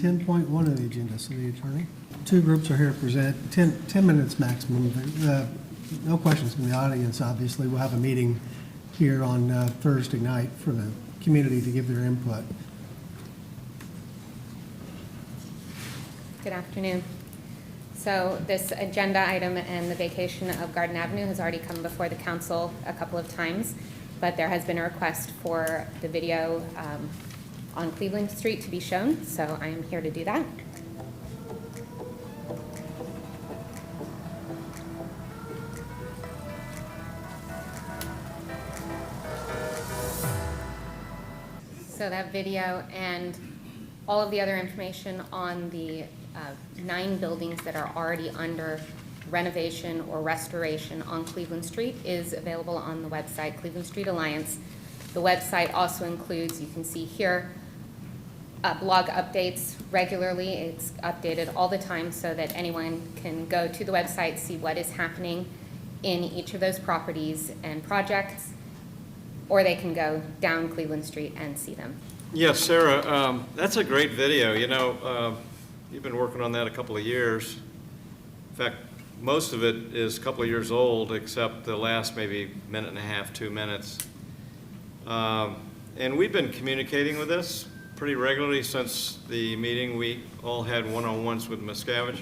10.1 of the agenda, City Attorney. Two groups are here to present, 10 minutes maximum. No questions from the audience, obviously. We'll have a meeting here on Thursday night for the community to give their input. Good afternoon. So this agenda item and the vacation of Garden Avenue has already come before the council a couple of times, but there has been a request for the video on Cleveland Street to be shown, so I am here to do that. So that video and all of the other information on the 9 buildings that are already under renovation or restoration on Cleveland Street is available on the website, Cleveland Street Alliance. The website also includes, you can see here, blog updates regularly. It's updated all the time so that anyone can go to the website, see what is happening in each of those properties and projects, or they can go down Cleveland Street and see them. Yes, Sarah, that's a great video. You know, you've been working on that a couple of years. In fact, most of it is a couple of years old, except the last maybe minute and a half, 2 minutes. And we've been communicating with this pretty regularly since the meeting. We all had one-on-ones with Miscavige.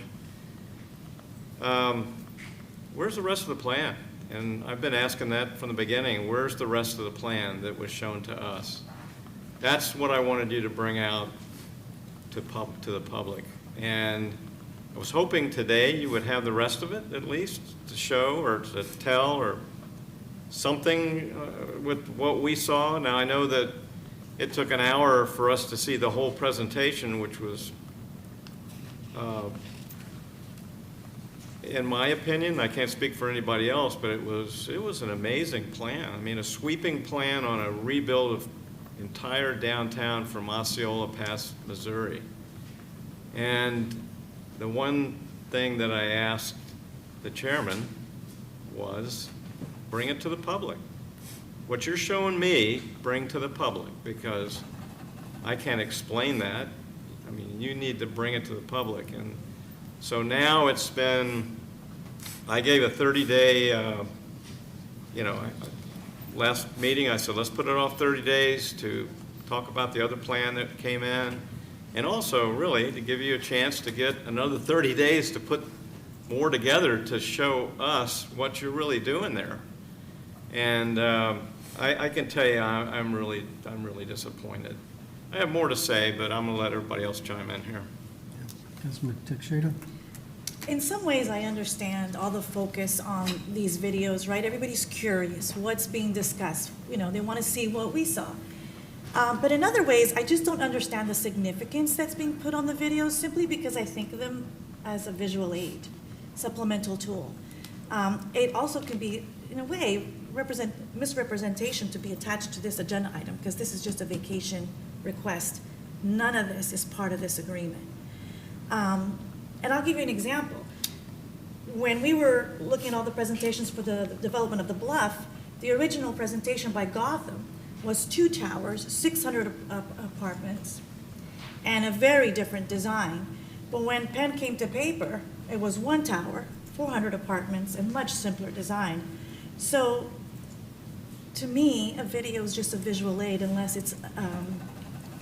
Where's the rest of the plan? And I've been asking that from the beginning. Where's the rest of the plan that was shown to us? That's what I wanted you to bring out to the public. And I was hoping today you would have the rest of it, at least, to show or to tell or something with what we saw. Now, I know that it took an hour for us to see the whole presentation, which was, in my opinion, I can't speak for anybody else, but it was an amazing plan. I mean, a sweeping plan on a rebuild of entire downtown from Osceola past Missouri. And the one thing that I asked the chairman was, bring it to the public. What you're showing me, bring to the public, because I can't explain that. I mean, you need to bring it to the public. And so now it's been, I gave a 30-day, last meeting I said, let's put it off 30 days to talk about the other plan that came in. And also, really, to give you a chance to get another 30 days to put more together to show us what you're really doing there. And I can tell you, I'm really disappointed. I have more to say, but I'm going to let everybody else chime in here. Councilman Teixeira. In some ways, I understand all the focus on these videos, right? Everybody's curious what's being discussed. You know, they want to see what we saw. But in other ways, I just don't understand the significance that's being put on the videos simply because I think of them as a visual aid, supplemental tool. It also can be, in a way, misrepresentation to be attached to this agenda item because this is just a vacation request. None of this is part of this agreement. And I'll give you an example. When we were looking at all the presentations for the development of the Bluff, the original presentation by Gotham was 2 towers, 600 apartments, and a very different design. But when pen came to paper, it was 1 tower, 400 apartments, and much simpler design. So to me, a video is just a visual aid unless it's,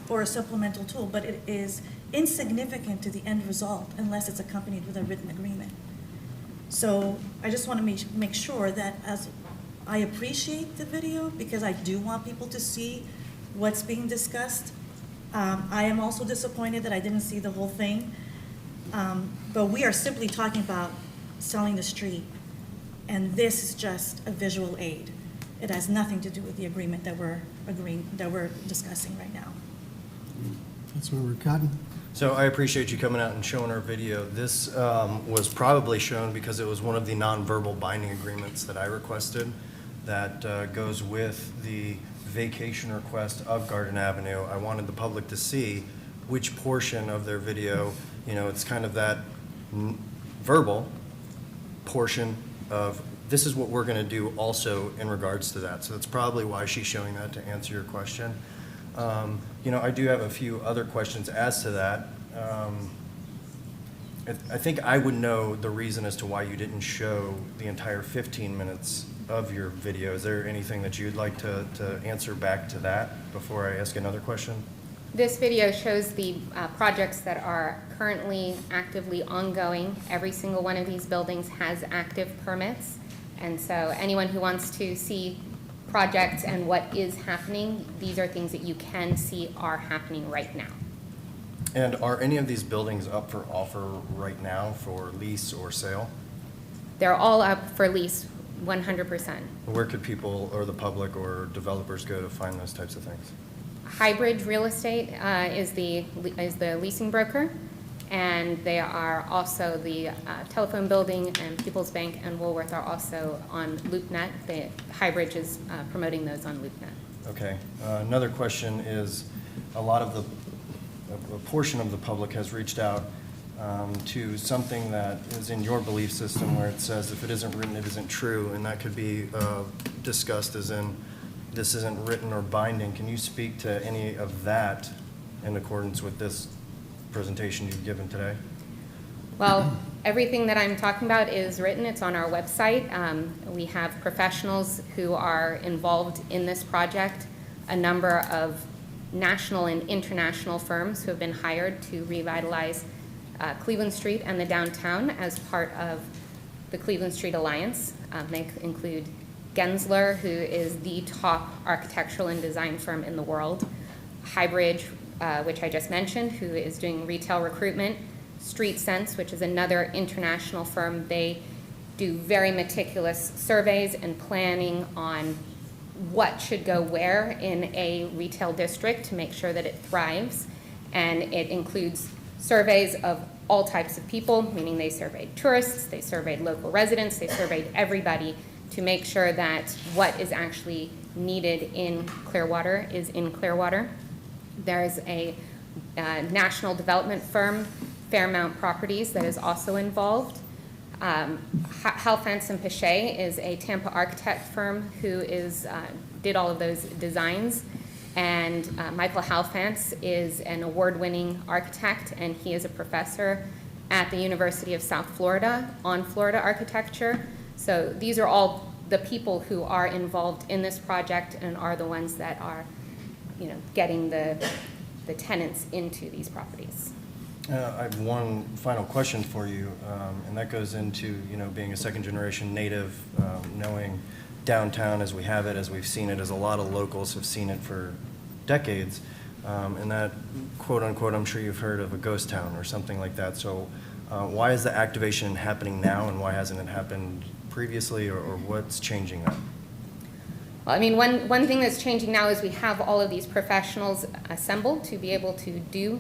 or a supplemental tool, but it is insignificant to the end result unless it's accompanied with a written agreement. So I just want to make sure that as I appreciate the video because I do want people to see what's being discussed. I am also disappointed that I didn't see the whole thing. But we are simply talking about selling the street, and this is just a visual aid. It has nothing to do with the agreement that we're discussing right now. Councilmember Cotton. So I appreciate you coming out and showing our video. This was probably shown because it was one of the nonverbal binding agreements that I requested that goes with the vacation request of Garden Avenue. I wanted the public to see which portion of their video, you know, it's kind of that verbal portion of this is what we're going to do also in regards to that. So that's probably why she's showing that to answer your question. You know, I do have a few other questions as to that. I think I would know the reason as to why you didn't show the entire 15 minutes of your video. Is there anything that you'd like to answer back to that before I ask another question? This video shows the projects that are currently actively ongoing. Every single one of these buildings has active permits. And so anyone who wants to see projects and what is happening, these are things that you can see are happening right now. And are any of these buildings up for offer right now for lease or sale? They're all up for lease 100%. Where could people or the public or developers go to find those types of things? Hybrid Real Estate is the leasing broker, and they are also the Telephone Building, and People's Bank and Woolworth are also on LoopNet. Hybrid is promoting those on LoopNet. Okay. Another question is, a portion of the public has reached out to something that is in your belief system where it says if it isn't written, it isn't true, and that could be discussed as in this isn't written or binding. Can you speak to any of that in accordance with this presentation you've given today? Well, everything that I'm talking about is written. It's on our website. We have professionals who are involved in this project, a number of national and international firms who have been hired to revitalize Cleveland Street and the downtown as part of the Cleveland Street Alliance. They include Gensler, who is the top architectural and design firm in the world, Highbridge, which I just mentioned, who is doing retail recruitment, Street Sense, which is another international firm. They do very meticulous surveys and planning on what should go where in a retail district to make sure that it thrives. And it includes surveys of all types of people, meaning they surveyed tourists, they surveyed local residents, they surveyed everybody to make sure that what is actually needed in Clearwater is in Clearwater. There's a national development firm, Fairmount Properties, that is also involved. Halfance and Pichet is a Tampa architect firm who did all of those designs. And Michael Halfance is an award-winning architect, and he is a professor at the University of South Florida on Florida architecture. So these are all the people who are involved in this project and are the ones that are, getting the tenants into these properties. I have one final question for you, and that goes into, being a second-generation native, knowing downtown as we have it, as we've seen it, as a lot of locals have seen it for decades, and that, quote-unquote, I'm sure you've heard of a ghost town or something like that. So why is the activation happening now, and why hasn't it happened previously, or what's changing that? Well, I mean, one thing that's changing now is we have all of these professionals assembled to be able to do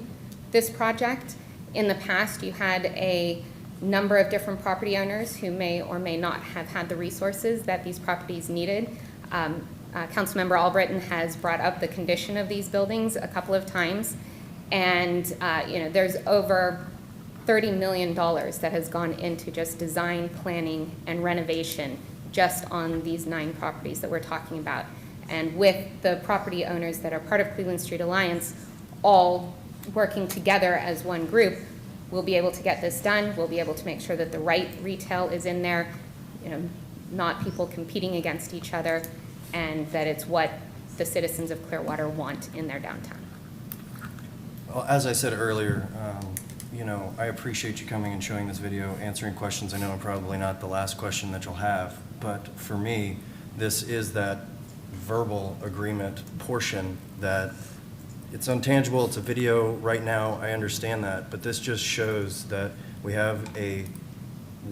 this project. In the past, you had a number of different property owners who may or may not have had the resources that these properties needed. Councilmember Albritton has brought up the condition of these buildings a couple of times, and there's over $30 million that has gone into just design, planning, and renovation just on these 9 properties that we're talking about. And with the property owners that are part of Cleveland Street Alliance all working together as one group, we'll be able to get this done. We'll be able to make sure that the right retail is in there, not people competing against each other, and that it's what the citizens of Clearwater want in their downtown. Well, as I said earlier, I appreciate you coming and showing this video, answering questions. I know I'm probably not the last question that you'll have, but for me, this is that verbal agreement portion that it's untangible. It's a video right now. I understand that, but this just shows that we have a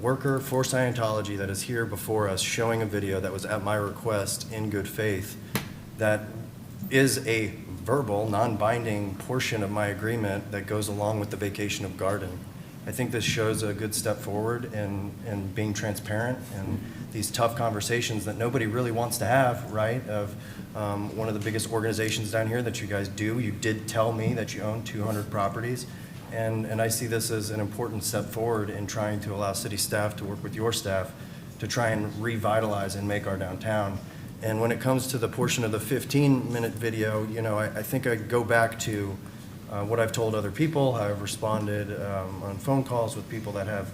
worker for Scientology that is here before us showing a video that was at my request in good faith that is a verbal, non-binding portion of my agreement that goes along with the vacation of garden. I think this shows a good step forward in being transparent and these tough conversations that nobody really wants to have, right? Of one of the biggest organizations down here that you guys do. You did tell me that you own 200 properties. And I see this as an important step forward in trying to allow city staff to work with your staff to try and revitalize and make our downtown. And when it comes to the portion of the 15-minute video, I think I go back to what I've told other people, how I've responded on phone calls with people that have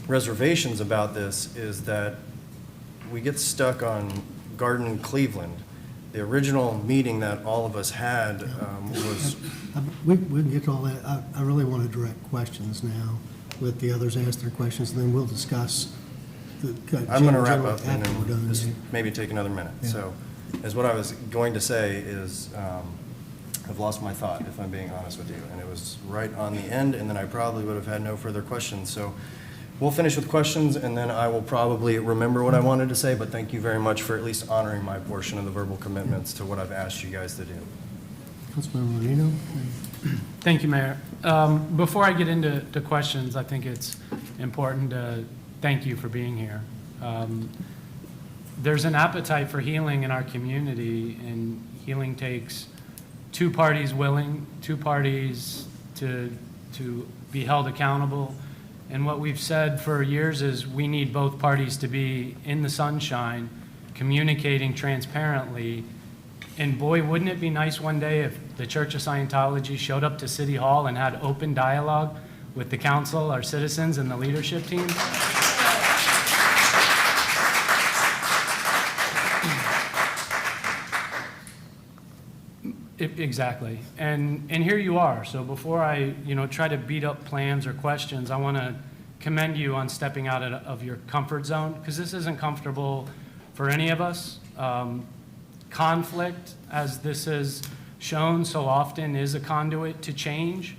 reservations about this, is that we get stuck on Garden Cleveland. The original meeting that all of us had was, We can get to all that. I really want to direct questions now, let the others ask their questions, and then we'll discuss the. I'm going to wrap up and after we're done. then just maybe take another minute. Yeah. So, as what I was going to say is, I've lost my thought, if I'm being honest with you, and it was right on the end, and then I probably would have had no further questions. So we'll finish with questions, and then I will probably remember what I wanted to say, but thank you very much for at least honoring my portion of the verbal commitments to what I've asked you guys to do. Councilmember Marino? Thank you, Mayor. Before I get into questions, I think it's important to thank you for being here. There's an appetite for healing in our community, and healing takes two parties willing, two parties to be held accountable. And what we've said for years is we need both parties to be in the sunshine, communicating transparently. And boy, wouldn't it be nice one day if the Church of Scientology showed up to City Hall and had open dialogue with the council, our citizens, and the leadership team? Exactly. And here you are. So before I, try to beat up plans or questions, I want to commend you on stepping out of your comfort zone, because this isn't comfortable for any of us. Conflict, as this is shown so often, is a conduit to change.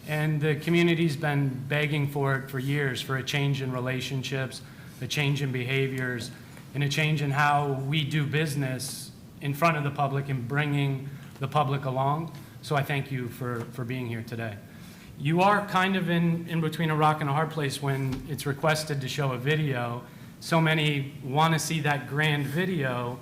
And the community's been begging for it for years, for a change in relationships, a change in behaviors, and a change in how we do business in front of the public and bringing the public along. So I thank you for being here today. You are kind of in between a rock and a hard place when it's requested to show a video. So many want to see that grand video,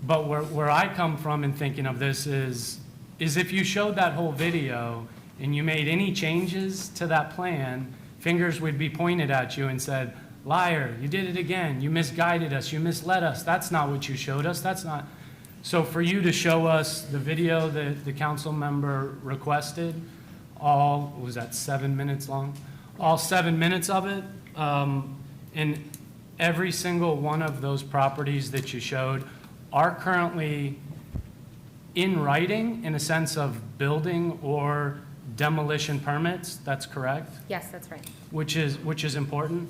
but where I come from in thinking of this is if you showed that whole video and you made any changes to that plan, fingers would be pointed at you and said, liar, you did it again, you misguided us, you misled us, that's not what you showed us, that's not. So for you to show us the video that the council member requested, all, what was that, 7 minutes long? All 7 minutes of it, and every single one of those properties that you showed are currently in writing in a sense of building or demolition permits, that's correct? Yes, that's right. Which is important.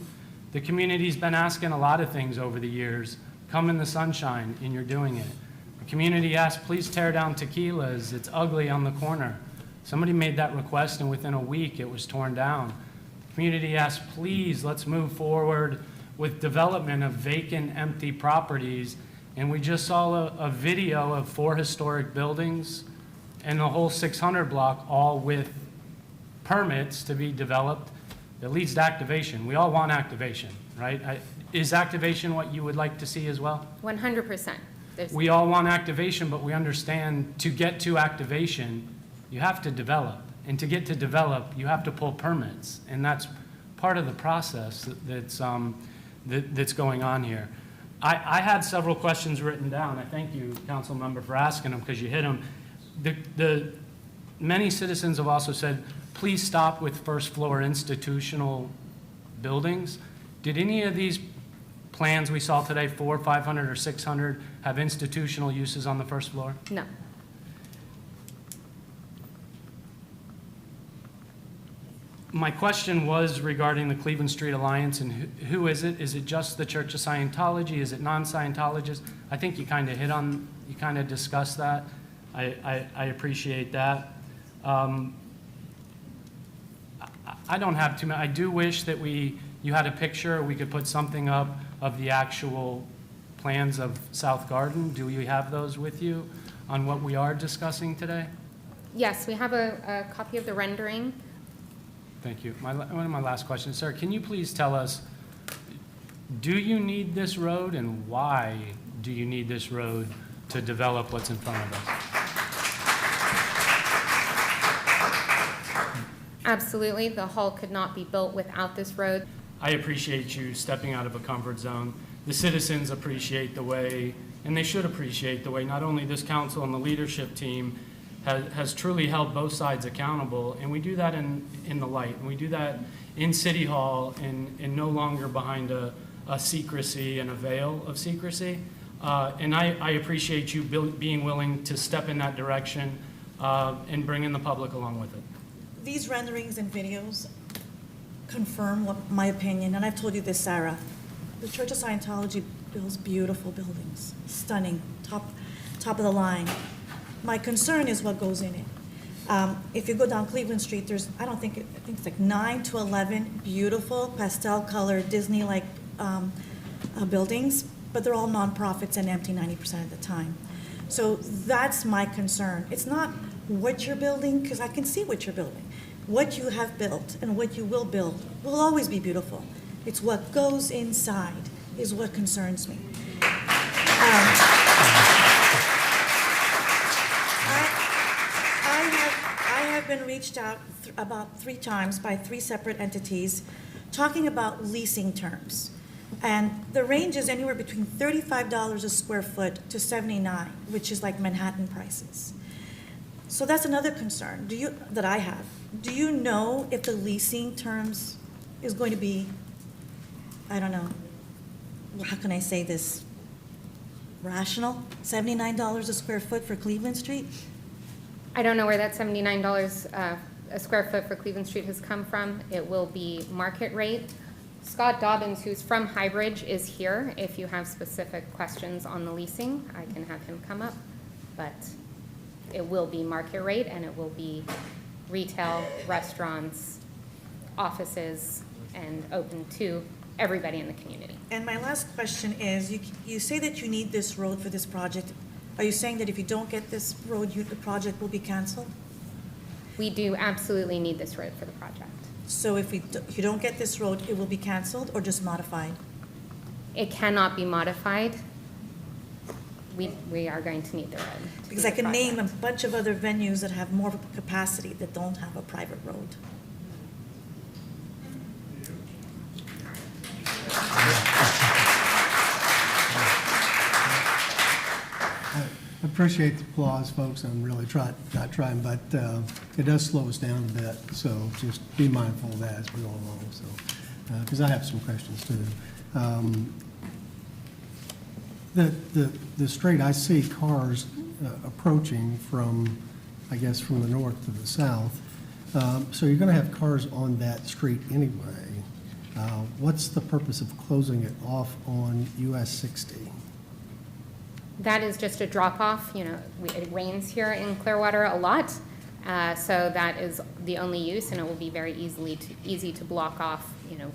The community's been asking a lot of things over the years. Come in the sunshine, and you're doing it. The community asked, please tear down Tequila's, it's ugly on the corner. Somebody made that request, and within a week, it was torn down. The community asked, please, let's move forward with development of vacant, empty properties. And we just saw a video of 4 historic buildings and the whole 600 block, all with permits to be developed that leads to activation. We all want activation, right? Is activation what you would like to see as well? 100%. We all want activation, but we understand to get to activation, you have to develop. And to get to develop, you have to pull permits. And that's part of the process that's going on here. I had several questions written down. I thank you, council member, for asking them, because you hit them. Many citizens have also said, please stop with first floor institutional buildings. Did any of these plans we saw today, 400, 500, or 600, have institutional uses on the first floor? No. My question was regarding the Cleveland Street Alliance, and who is it? Is it just the Church of Scientology? Is it non-Scientologists? I think you kind of discussed that. I appreciate that. I don't have too many. I do wish that you had a picture, we could put something up of the actual plans of South Garden. Do you have those with you on what we are discussing today? Yes, we have a copy of the rendering. Thank you. One of my last questions, sir, can you please tell us, do you need this road, and why do you need this road to develop what's in front of us? Absolutely. The hall could not be built without this road. I appreciate you stepping out of a comfort zone. The citizens appreciate the way, and they should appreciate the way, not only this council and the leadership team has truly held both sides accountable, and we do that in the light, and we do that in City Hall, and no longer behind a secrecy and a veil of secrecy. And I appreciate you being willing to step in that direction and bringing the public along with it. These renderings and videos confirm what my opinion, and I've told you this, Sarah. The Church of Scientology builds beautiful buildings, stunning, top of the line. My concern is what goes in it. If you go down Cleveland Street, there's, I think it's like 9 to 11 beautiful pastel-colored Disney-like buildings, but they're all nonprofits and empty 90% of the time. So that's my concern. It's not what you're building, because I can see what you're building. What you have built and what you will build will always be beautiful. It's what goes inside is what concerns me. I have been reached out about 3 times by 3 separate entities talking about leasing terms. And the range is anywhere between $35 a square foot to $79, which is like Manhattan prices. So that's another concern that I have. Do you know if the leasing terms is going to be, I don't know, how can I say this, rational? $79 a square foot for Cleveland Street? I don't know where that $79 a square foot for Cleveland Street has come from. It will be market rate. Scott Dobbins, who's from Highbridge, is here. If you have specific questions on the leasing, I can have him come up. But it will be market rate, and it will be retail, restaurants, offices, and open to everybody in the community. And my last question is, you say that you need this road for this project. Are you saying that if you don't get this road, the project will be canceled? We do absolutely need this road for the project. So if you don't get this road, it will be canceled or just modified? It cannot be modified. We are going to need the road. to do Because I the can name a project. bunch of other venues that have more capacity that don't have a private road. I appreciate the applause, folks. I'm really not trying, but it does slow us down a bit. So just be mindful of that as we go along. So, because I have some questions too. The street, I see cars approaching from, I guess, from the north to the south. So you're going to have cars on that street anyway. What's the purpose of closing it off on US 60? That is just a drop-off. You know, it rains here in Clearwater a lot, so that is the only use, and it will be very easy to block off, you know,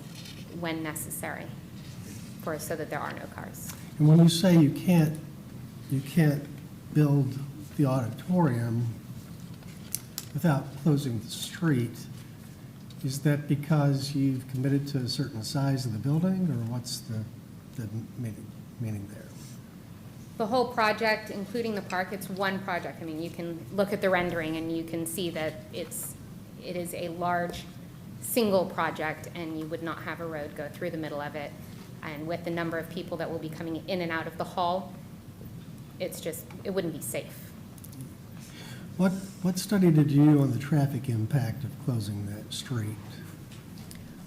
when necessary, so that there are no cars. And when you say you can't build the auditorium without closing the street, is that because you've committed to a certain size of the building, or what's the meaning there? The whole project, including the park, it's one project. I mean, you can look at the rendering and you can see that it is a large single project, and you would not have a road go through the middle of it. And with the number of people that will be coming in and out of the hall, it wouldn't be safe. What study did you do on the traffic impact of closing that street?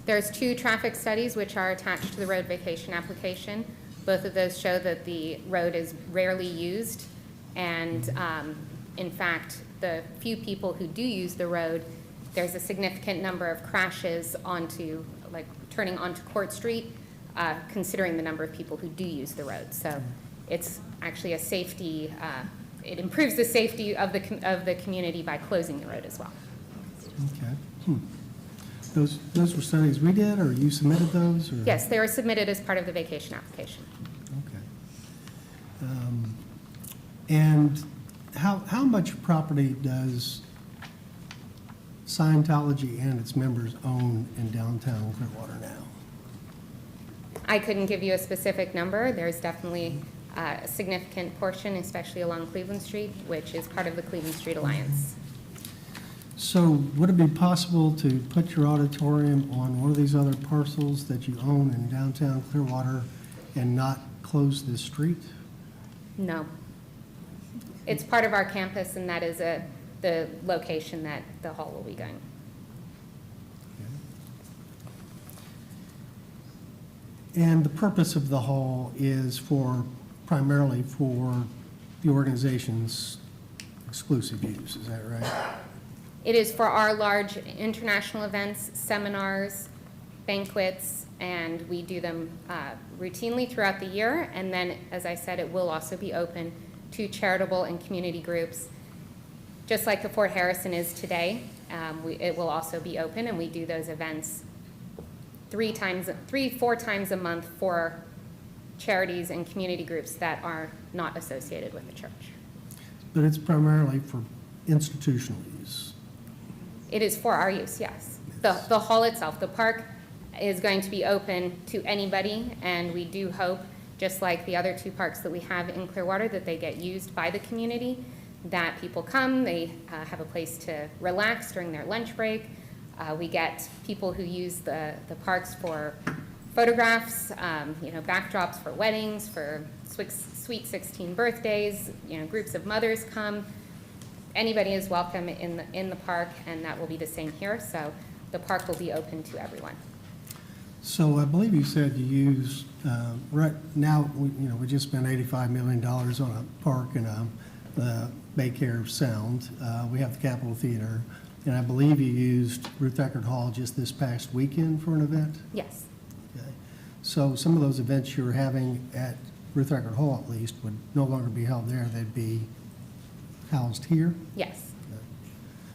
There's 2 traffic studies which are attached to the road vacation application. Both of those show that the road is rarely used, and in fact, the few people who do use the road, there's a significant number of crashes turning onto Court Street, considering the number of people who do use the road. So it's actually a safety, it improves the safety of the community by closing the road as well. Okay. Those were studies we did, or you submitted those? Or? Yes, they were submitted as part of the vacation application. Okay. And how much property does Scientology and its members own in downtown Clearwater now? I couldn't give you a specific number. There's definitely a significant portion, especially along Cleveland Street, which is part of the Cleveland Street Alliance. So would it be possible to put your auditorium on one of these other parcels that you own in downtown Clearwater and not close this street? No. It's part of our campus, and that is the location that the hall will be going. And the purpose of the hall is primarily for the organization's exclusive use, is that right? It is for our large international events, seminars, banquets, and we do them routinely throughout the year. And then, as I said, it will also be open to charitable and community groups. Just like the Fort Harrison is today, it will also be open, and we do those events 4 times a month for charities and community groups that are not associated with the church. But it's primarily for institutional use. It is for our use, yes. The hall itself, the park is going to be open to anybody, and we do hope, just like the other 2 parks that we have in Clearwater, that they get used by the community, that people come, they have a place to relax during their lunch break. We get people who use the parks for photographs, backdrops for weddings, for sweet 16 birthdays, groups of mothers come. Anybody is welcome in the park, and that will be the same here. So the park will be open to everyone. So I believe you said you use, right now, we just spent $85 million on a park and the Baycare Sound. We have the Capitol Theater, and I believe you used Ruth Eckerd Hall just this past weekend for an event? Yes, Okay. So some of those events you were having at Ruth Eckerd Hall, at least, would no longer be held there. They'd be housed here? yes.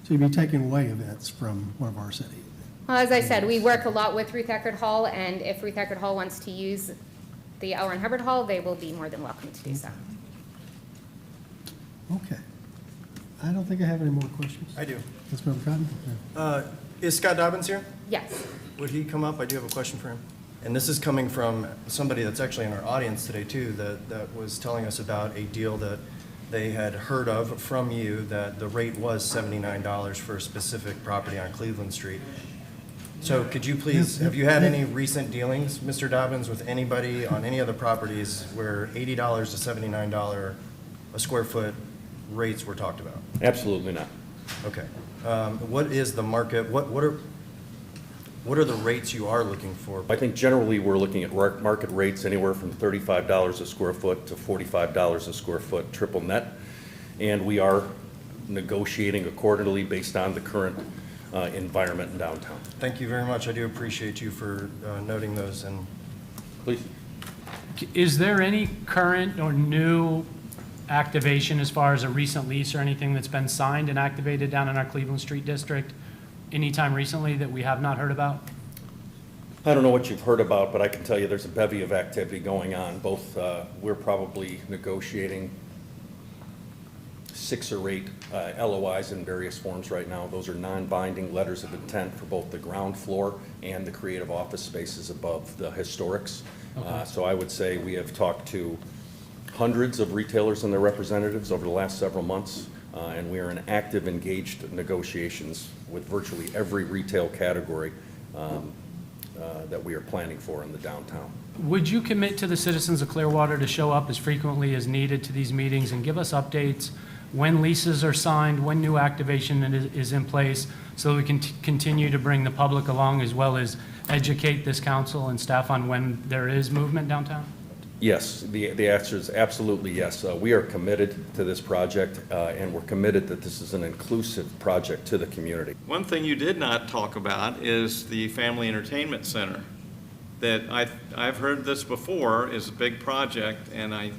So you'd be taking away events from one of our cities? Well, as I said, we work a lot with Ruth Eckerd Hall, and if Ruth Eckerd Hall wants to use the L. Ron Hubbard Hall, they will be more than welcome to do so. Okay. I don't think I have any more questions. I do. Councilmember Cotton? Yeah. Is Scott Dobbins here? Yes. Would he come up? I do have a question for him. And this is coming from somebody that's actually in our audience today too, that was telling us about a deal that they had heard of from you, that the rate was $79 for a specific property on Cleveland Street. So could you please, have you had any recent dealings, Mr. Dobbins, with anybody on any other properties where $80 to $79 a square foot rates were talked about? Absolutely not. Okay. What is the market, what are the rates you are looking for? I think generally we're looking at market rates anywhere from $35 a square foot to $45 a square foot triple net. And we are negotiating accordingly based on the current environment in downtown. Thank you very much. I do appreciate you for noting those. And Please. Is there any current or new activation as far as a recent lease or anything that's been signed and activated down in our Cleveland Street district anytime recently that we have not heard about? I don't know what you've heard about, but I can tell you there's a bevy of activity going on. Both, we're probably negotiating 6 or 8 LOIs in various forms right now. Those are non-binding letters of intent for both the ground floor and the creative office spaces above the historics. So I would say we have talked to hundreds of retailers and their representatives over the last several months, and we are in active, engaged negotiations with virtually every retail category that we are planning for in the downtown. Would you commit to the citizens of Clearwater to show up as frequently as needed to these meetings and give us updates when leases are signed, when new activation is in place, so we can continue to bring the public along as well as educate this council and staff on when there is movement downtown? Yes, the answer is absolutely yes. We are committed to this project, and we're committed that this is an inclusive project to the community. One thing you did not talk about is the Family Entertainment Center. That I've heard this before is a big project, and I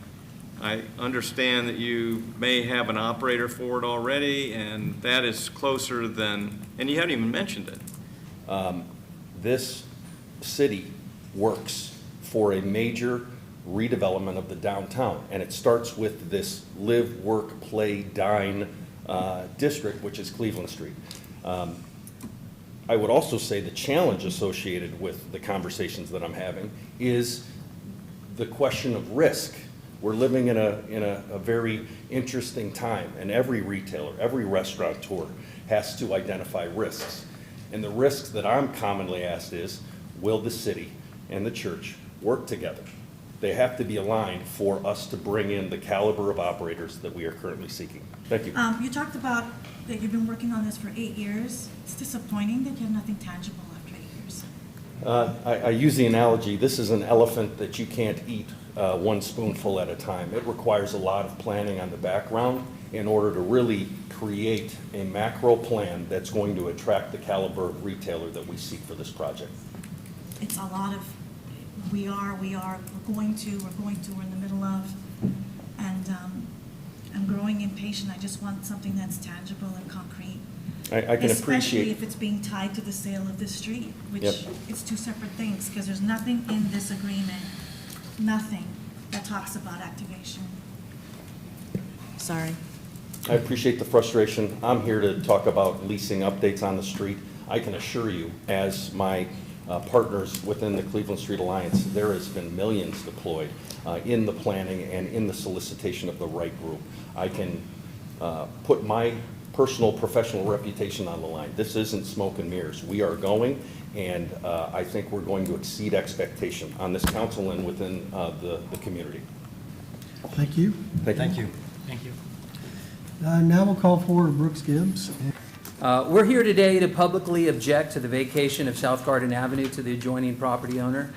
understand that you may have an operator for it already, and that is closer than, and you haven't even mentioned it. This city works for a major redevelopment of the downtown, and it starts with this live, work, play, dine district, which is Cleveland Street. I would also say the challenge associated with the conversations that I'm having is the question of risk. We're living in a very interesting time, and every retailer, every restaurateur has to identify risks. And the risks that I'm commonly asked is, will the city and the church work together? They have to be aligned for us to bring in the caliber of operators that we are currently seeking. Thank you. You talked about that you've been working on this for 8 years. It's disappointing that you have nothing tangible after 8 years. I use the analogy, this is an elephant that you can't eat one spoonful at a time. It requires a lot of planning on the background in order to really create a macro plan that's going to attract the caliber of retailer that we seek for this project. It's a lot of, we're going to, we're in the middle of, and I'm growing impatient. I just want something that's tangible and concrete. I can Especially appreciate, if it's being tied to the sale of the street, which Yep. it's two separate things, because there's nothing in this agreement, nothing that talks about activation. Sorry. I appreciate the frustration. I'm here to talk about leasing updates on the street. I can assure you, as my partners within the Cleveland Street Alliance, there has been millions deployed in the planning and in the solicitation of the right group. I can put my personal professional reputation on the line. This isn't smoke and mirrors. We are going, and I think we're going to exceed expectation on this council and within the community. Thank you. Thank you. Thank you. Now we'll call forward Brooks Gibbs. We're here today to publicly object to the vacation of South Garden Avenue to the adjoining property owner,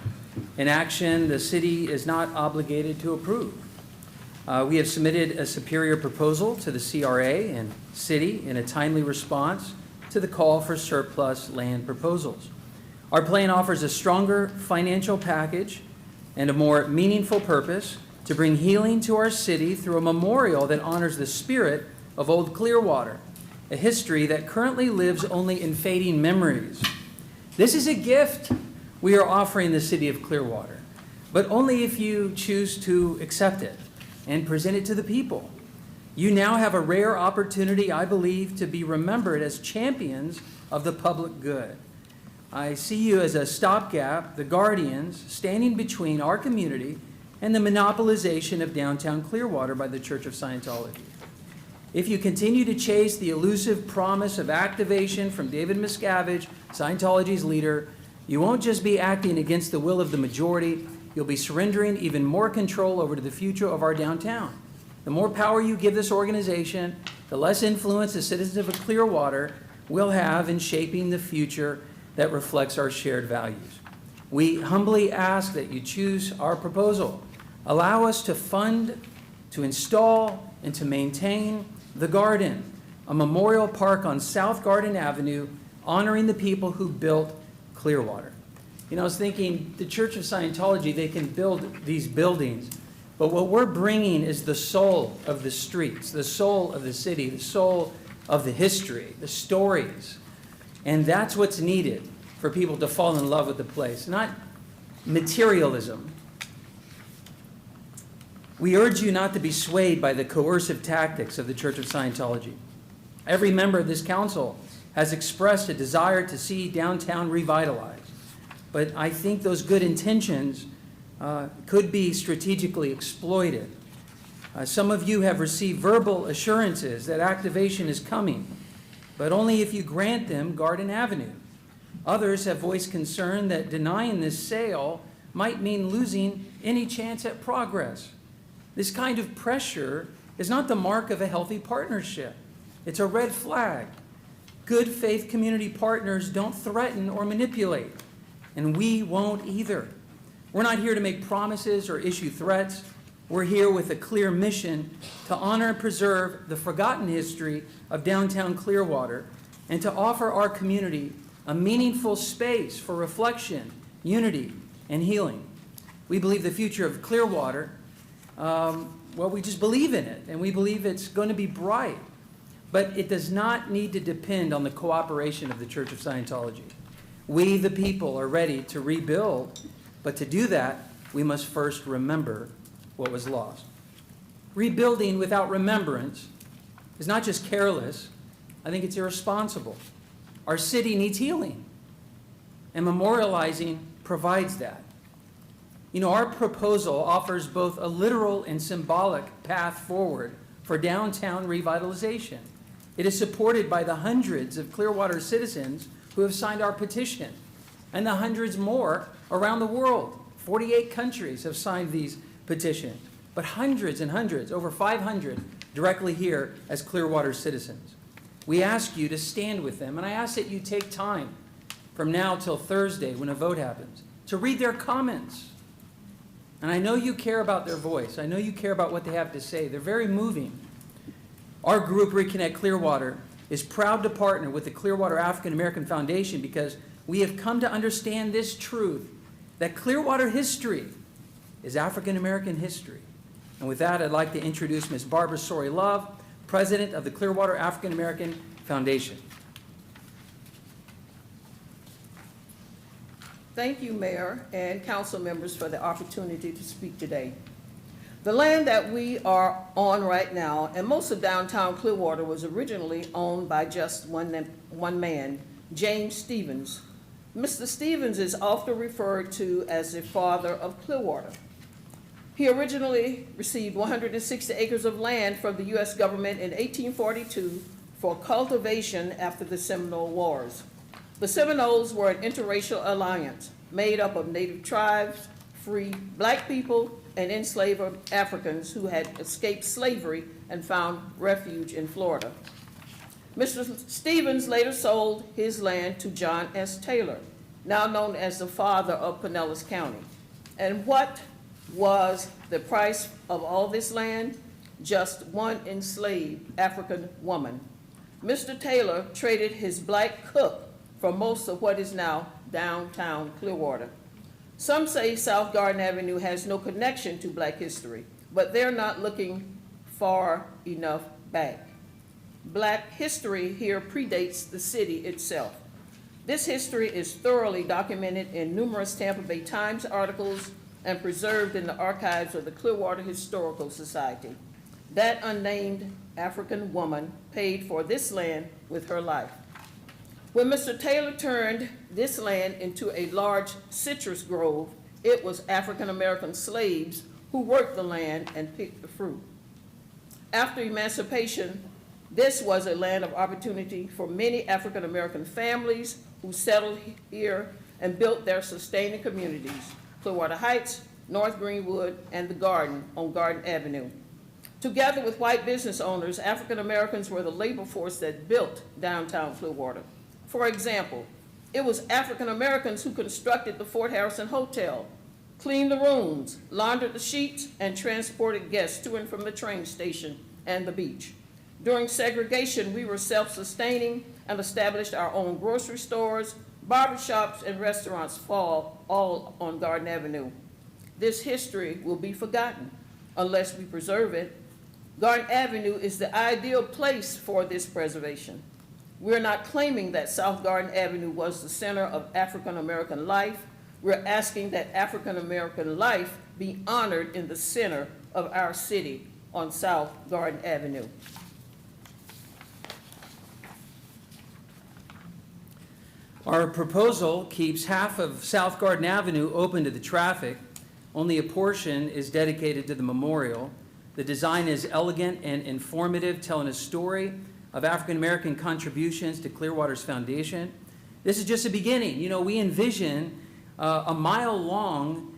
an action the city is not obligated to approve. We have submitted a superior proposal to the CRA and city in a timely response to the call for surplus land proposals. Our plan offers a stronger financial package and a more meaningful purpose to bring healing to our city through a memorial that honors the spirit of Old Clearwater, a history that currently lives only in fading memories. This is a gift we are offering the city of Clearwater, but only if you choose to accept it and present it to the people. You now have a rare opportunity, I believe, to be remembered as champions of the public good. I see you as a stopgap, the guardians standing between our community and the monopolization of downtown Clearwater by the Church of Scientology. If you continue to chase the elusive promise of activation from David Miscavige, Scientology's leader, you won't just be acting against the will of the majority, you'll be surrendering even more control over to the future of our downtown. The more power you give this organization, the less influence the citizens of Clearwater will have in shaping the future that reflects our shared values. We humbly ask that you choose our proposal. Allow us to fund, to install, and to maintain the Garden, a memorial park on South Garden Avenue, honoring the people who built Clearwater. You know, I was thinking, the Church of Scientology, they can build these buildings, but what we're bringing is the soul of the streets, the soul of the city, the soul of the history, the stories. And that's what's needed for people to fall in love with the place, not materialism. We urge you not to be swayed by the coercive tactics of the Church of Scientology. Every member of this council has expressed a desire to see downtown revitalized, but I think those good intentions could be strategically exploited. Some of you have received verbal assurances that activation is coming, but only if you grant them Garden Avenue. Others have voiced concern that denying this sale might mean losing any chance at progress. This kind of pressure is not the mark of a healthy partnership. It's a red flag. Good faith community partners don't threaten or manipulate, and we won't either. We're not here to make promises or issue threats. We're here with a clear mission to honor and preserve the forgotten history of downtown Clearwater and to offer our community a meaningful space for reflection, unity, and healing. We believe the future of Clearwater, we just believe in it, and we believe it's going to be bright. But it does not need to depend on the cooperation of the Church of Scientology. We, the people, are ready to rebuild, but to do that, we must first remember what was lost. Rebuilding without remembrance is not just careless, I think it's irresponsible. Our city needs healing, and memorializing provides that. You know, our proposal offers both a literal and symbolic path forward for downtown revitalization. It is supported by the hundreds of Clearwater citizens who have signed our petition, and the hundreds more around the world. 48 countries have signed these petitions, but hundreds and hundreds, over 500, directly here as Clearwater citizens. we ask you to stand with them. And I ask that you take time from now till Thursday when a vote happens to read their comments. And I know you care about their voice. I know you care about what they have to say. They're very moving. Our group, Reconnect Clearwater, is proud to partner with the Clearwater African American Foundation because we have come to understand this truth, that Clearwater history is African American history. And with that, I'd like to introduce Ms. Barbara Sori Love, President of the Clearwater African American Foundation. Thank you, Mayor and council members, for the opportunity to speak today. The land that we are on right now, and most of downtown Clearwater, was originally owned by just one man, James Stevens. Mr. Stevens is often referred to as the father of Clearwater. He originally received 160 acres of land from the U.S. government in 1842 for cultivation after the Seminole Wars. The Seminoles were an interracial alliance made up of native tribes, free black people, and enslaved Africans who had escaped slavery and found refuge in Florida. Mr. Stevens later sold his land to John S. Taylor, now known as the father of Pinellas County. And what was the price of all this land? Just one enslaved African woman. Mr. Taylor traded his black cook for most of what is now downtown Clearwater. Some say South Garden Avenue has no connection to black history, but they're not looking far enough back. Black history here predates the city itself. This history is thoroughly documented in numerous Tampa Bay Times articles and preserved in the archives of the Clearwater Historical Society. That unnamed African woman paid for this land with her life. When Mr. Taylor turned this land into a large citrus grove, it was African American slaves who worked the land and picked the fruit. After emancipation, this was a land of opportunity for many African American families who settled here and built their sustaining communities: Clearwater Heights, North Greenwood, and the Garden on Garden Avenue. Together with white business owners, African Americans were the labor force that built downtown Clearwater. For example, it was African Americans who constructed the Fort Harrison Hotel, cleaned the rooms, laundered the sheets, and transported guests to and from the train station and the beach. During segregation, we were self-sustaining and established our own grocery stores, barbershops, and restaurants, all on Garden Avenue. This history will be forgotten unless we preserve it. Garden Avenue is the ideal place for this preservation. We're not claiming that South Garden Avenue was the center of African American life. We're asking that African American life be honored in the center of our city on South Garden Avenue. Our proposal keeps half of South Garden Avenue open to the traffic. Only a portion is dedicated to the memorial. The design is elegant and informative, telling a story of African American contributions to Clearwater's foundation. This is just a beginning. You know, we envision a mile-long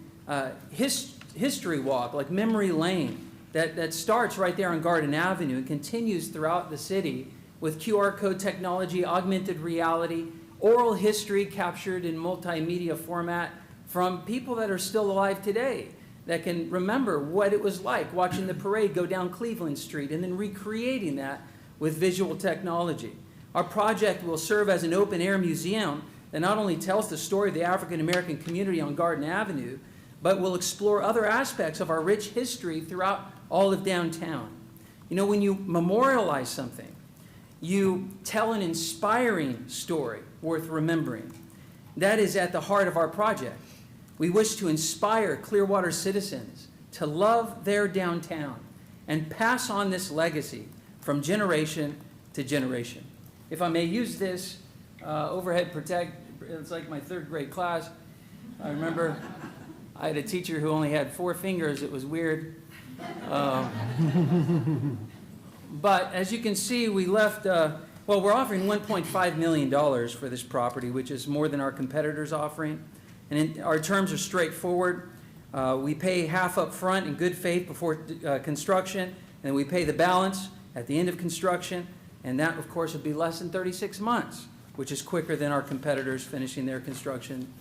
history walk, like memory lane, that starts right there on Garden Avenue and continues throughout the city with QR code technology, augmented reality, oral history captured in multimedia format from people that are still alive today that can remember what it was like watching the parade go down Cleveland Street and then recreating that with visual technology. Our project will serve as an open-air museum that not only tells the story of the African American community on Garden Avenue, but will explore other aspects of our rich history throughout all of downtown. You know, when you memorialize something, you tell an inspiring story worth remembering. That is at the heart of our project. We wish to inspire Clearwater citizens to love their downtown and pass on this legacy from generation to generation. If I may use this overhead protect, it's like my third grade class. I remember I had a teacher who only had 4 fingers. It was weird. But as you can see, we left, well, we're offering $1.5 million for this property, which is more than our competitors' offering. And our terms are straightforward. We pay half up front in good faith before construction, and we pay the balance at the end of construction. And that, of course, would be less than 36 months, which is quicker than our competitors finishing their construction.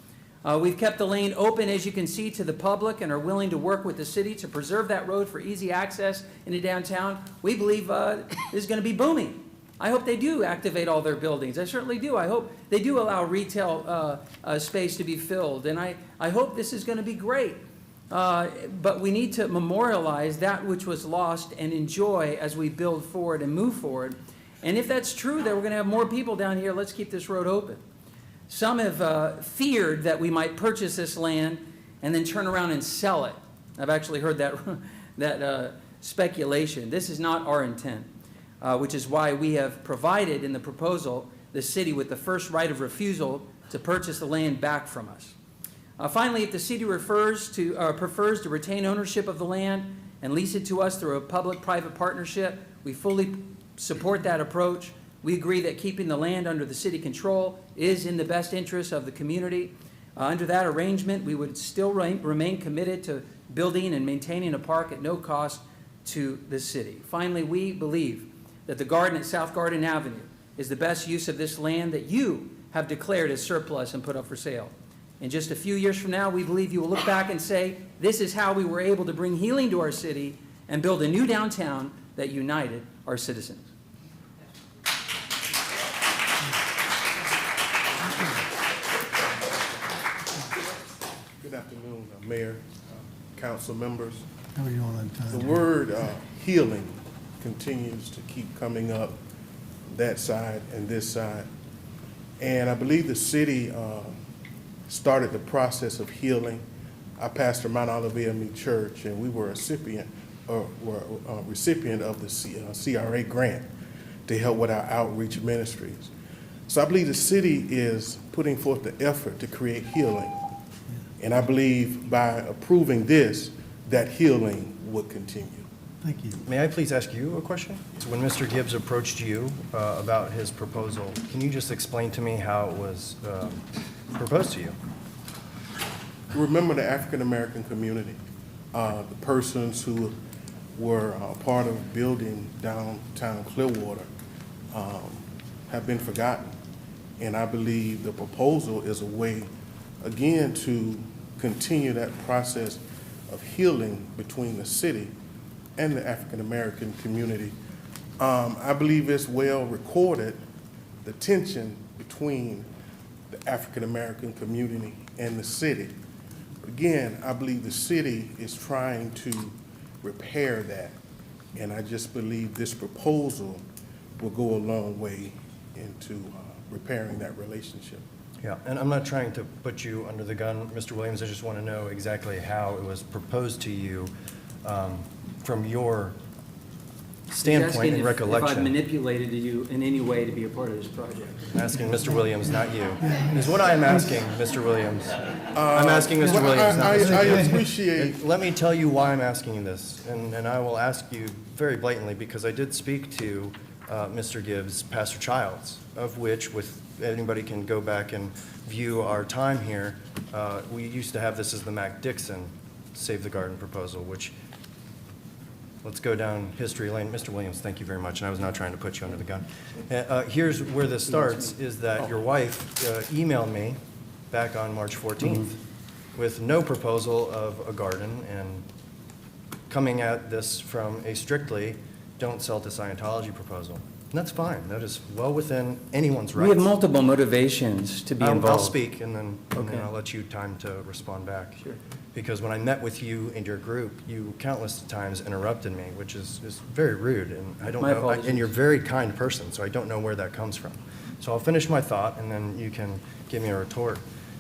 We've kept the lane open, as you can see, to the public and are willing to work with the city to preserve that road for easy access into downtown. We believe this is going to be booming. I hope they do activate all their buildings. I certainly do. I hope they do allow retail space to be filled. And I hope this is going to be great. But we need to memorialize that which was lost and enjoy as we build forward and move forward. And if that's true, that we're going to have more people down here, let's keep this road open. Some have feared that we might purchase this land and then turn around and sell it. I've actually heard that speculation. This is not our intent, which is why we have provided in the proposal the city with the first right of refusal to purchase the land back from us. Finally, if the city prefers to retain ownership of the land and lease it to us through a public-private partnership, we fully support that approach. We agree that keeping the land under the city control is in the best interest of the community. Under that arrangement, we would still remain committed to building and maintaining a park at no cost to the city. Finally, we believe that the garden at South Garden Avenue is the best use of this land that you have declared as surplus and put up for sale. In just a few years from now, we believe you will look back and say, this is how we were able to bring healing to our city and build a new downtown that united our citizens. Good afternoon, Mayor, council members. How are you on time? The word healing continues to keep coming up, that side and this side. And I believe the city started the process of healing. I pastor Mount Olive AME Church, and we were a recipient of the CRA grant to help with our outreach ministries. So I believe the city is putting forth the effort to create healing. And I believe by approving this, that healing would continue. Thank you. May I please ask you a question? So when Mr. Gibbs approached you about his proposal, can you just explain to me how it was proposed to you? Remember the African-American community, the persons who were part of building downtown Clearwater have been forgotten. And I believe the proposal is a way, again, to continue that process of healing between the city and the African-American community. I believe it's well recorded, the tension between the African-American community and the city. Again, I believe the city is trying to repair that, and I just believe this proposal will go a long way into repairing that relationship. Yeah, and I'm not trying to put you under the gun, Mr. Williams. I just want to know exactly how it was proposed to you from your standpoint and If I've recollection. manipulated you in any way to be a part of this project. I'm asking Mr. Williams, not you. Is what I'm asking, Mr. Williams. I'm asking Mr. Williams, not Mr. I Gibbs. appreciate, And let me tell you why I'm asking you this, and I will ask you very blatantly, because I did speak to Mr. Gibbs, Pastor Childs, of which, with anybody can go back and view our time here, we used to have this as the Mac Dixon Save the Garden proposal, which, let's go down history lane. Mr. Williams, thank you very much, and I was not trying to put you under the gun. Here's where this starts, is that your wife emailed me back on March 14th with no proposal of a garden and coming at this from a strictly don't sell to Scientology proposal. And that's fine. That is well within anyone's rights. We have multiple motivations to be involved. I'll speak, and then Okay. I'll let you time to respond back. Sure. Because when I met with you and your group, you countless times interrupted me, which is very rude, and I don't My know, apologies. and you're a very kind person, so I don't know where that comes from. So I'll finish my thought, and then you can give me a retort.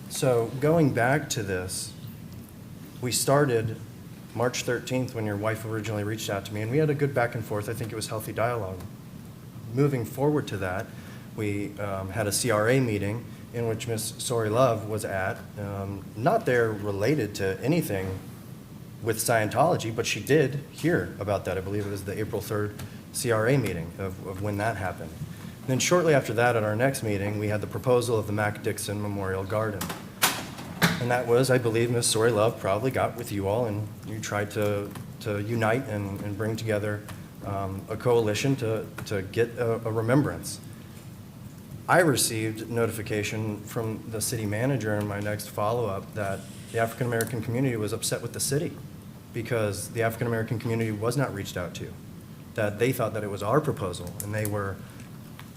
So going back to this, we started March 13th when your wife originally reached out to me, and we had a good back and forth. I think it was healthy dialogue. Moving forward to that, we had a CRA meeting in which Ms. Sori Love was at, not there related to anything with Scientology, but she did hear about that. I believe it was the April 3rd CRA meeting of when that happened. And then shortly after that, at our next meeting, we had the proposal of the Mac Dixon Memorial Garden. And that was, I believe, Ms. Sori Love probably got with you all, and you tried to unite and bring together a coalition to get a remembrance. I received notification from the city manager in my next follow-up that the African-American community was upset with the city because the African-American community was not reached out to, that they thought that it was our proposal, and they were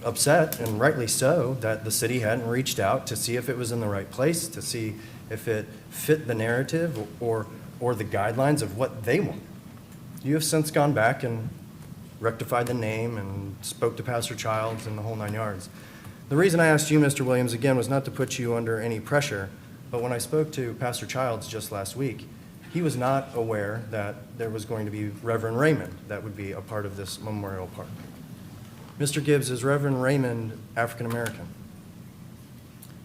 upset, and rightly so, that the city hadn't reached out to see if it was in the right place, to see if it fit the narrative or the guidelines of what they want. You have since gone back and rectified the name and spoke to Pastor Childs and the whole 9 yards. The reason I asked you, Mr. Williams, again, was not to put you under any pressure, but when I spoke to Pastor Childs just last week, he was not aware that there was going to be Reverend Raymond that would be a part of this memorial park. Mr. Gibbs, is Reverend Raymond African-American?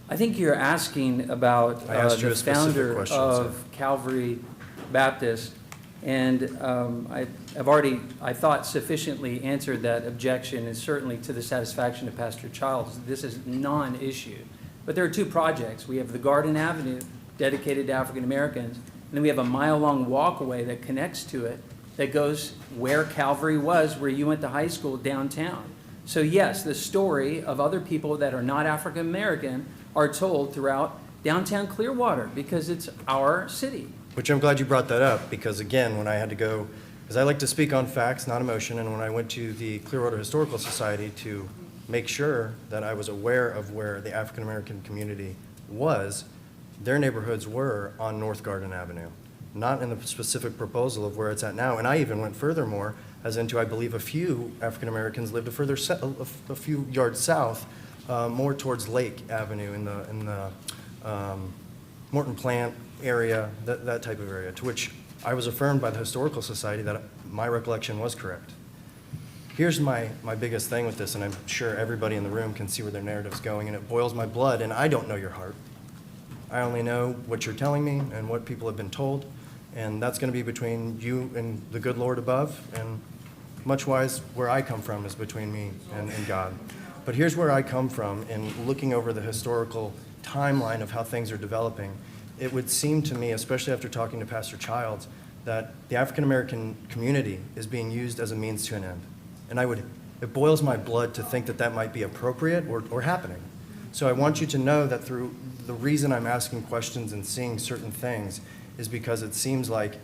I think you're asking about I asked you the a specific founder question, of sir. Calvary Baptist, and I've already, I thought, sufficiently answered that objection, and certainly to the satisfaction of Pastor Childs. This is non-issue. But there are two projects. We have the Garden Avenue dedicated to African Americans, and then we have a mile-long walkway that connects to it that goes where Calvary was, where you went to high school downtown. So yes, the story of other people that are not African American are told throughout downtown Clearwater because it's our city. Which I'm glad you brought that up, because again, when I had to go, because I like to speak on facts, not emotion, and when I went to the Clearwater Historical Society to make sure that I was aware of where the African-American community was, their neighborhoods were on North Garden Avenue, not in the specific proposal of where it's at now. And I even went furthermore, as into, I believe, a few African-Americans lived a few yards south, more towards Lake Avenue in the Morton Plant area, that type of area, to which I was affirmed by the Historical Society that my recollection was correct. Here's my biggest thing with this, and I'm sure everybody in the room can see where their narrative's going, and it boils my blood, and I don't know your heart. I only know what you're telling me and what people have been told, and that's going to be between you and the good Lord above, and much wise, where I come from is between me and God. But here's where I come from in looking over the historical timeline of how things are developing. It would seem to me, especially after talking to Pastor Childs, that the African-American community is being used as a means to an end. And it boils my blood to think that that might be appropriate or happening. So I want you to know that through the reason I'm asking questions and seeing certain things is because it seems like,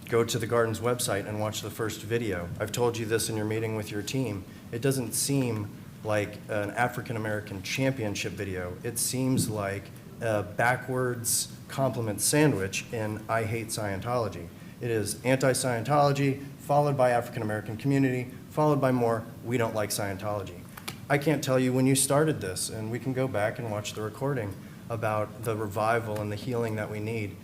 go to the Garden's website and watch the first video. I've told you this in your meeting with your team. It doesn't seem like an African-American championship video. It seems like a backwards compliment sandwich in I Hate Scientology. It is anti-Scientology, followed by African-American community, followed by more, we don't like Scientology. I can't tell you when you started this, and we can go back and watch the recording about the revival and the healing that we need.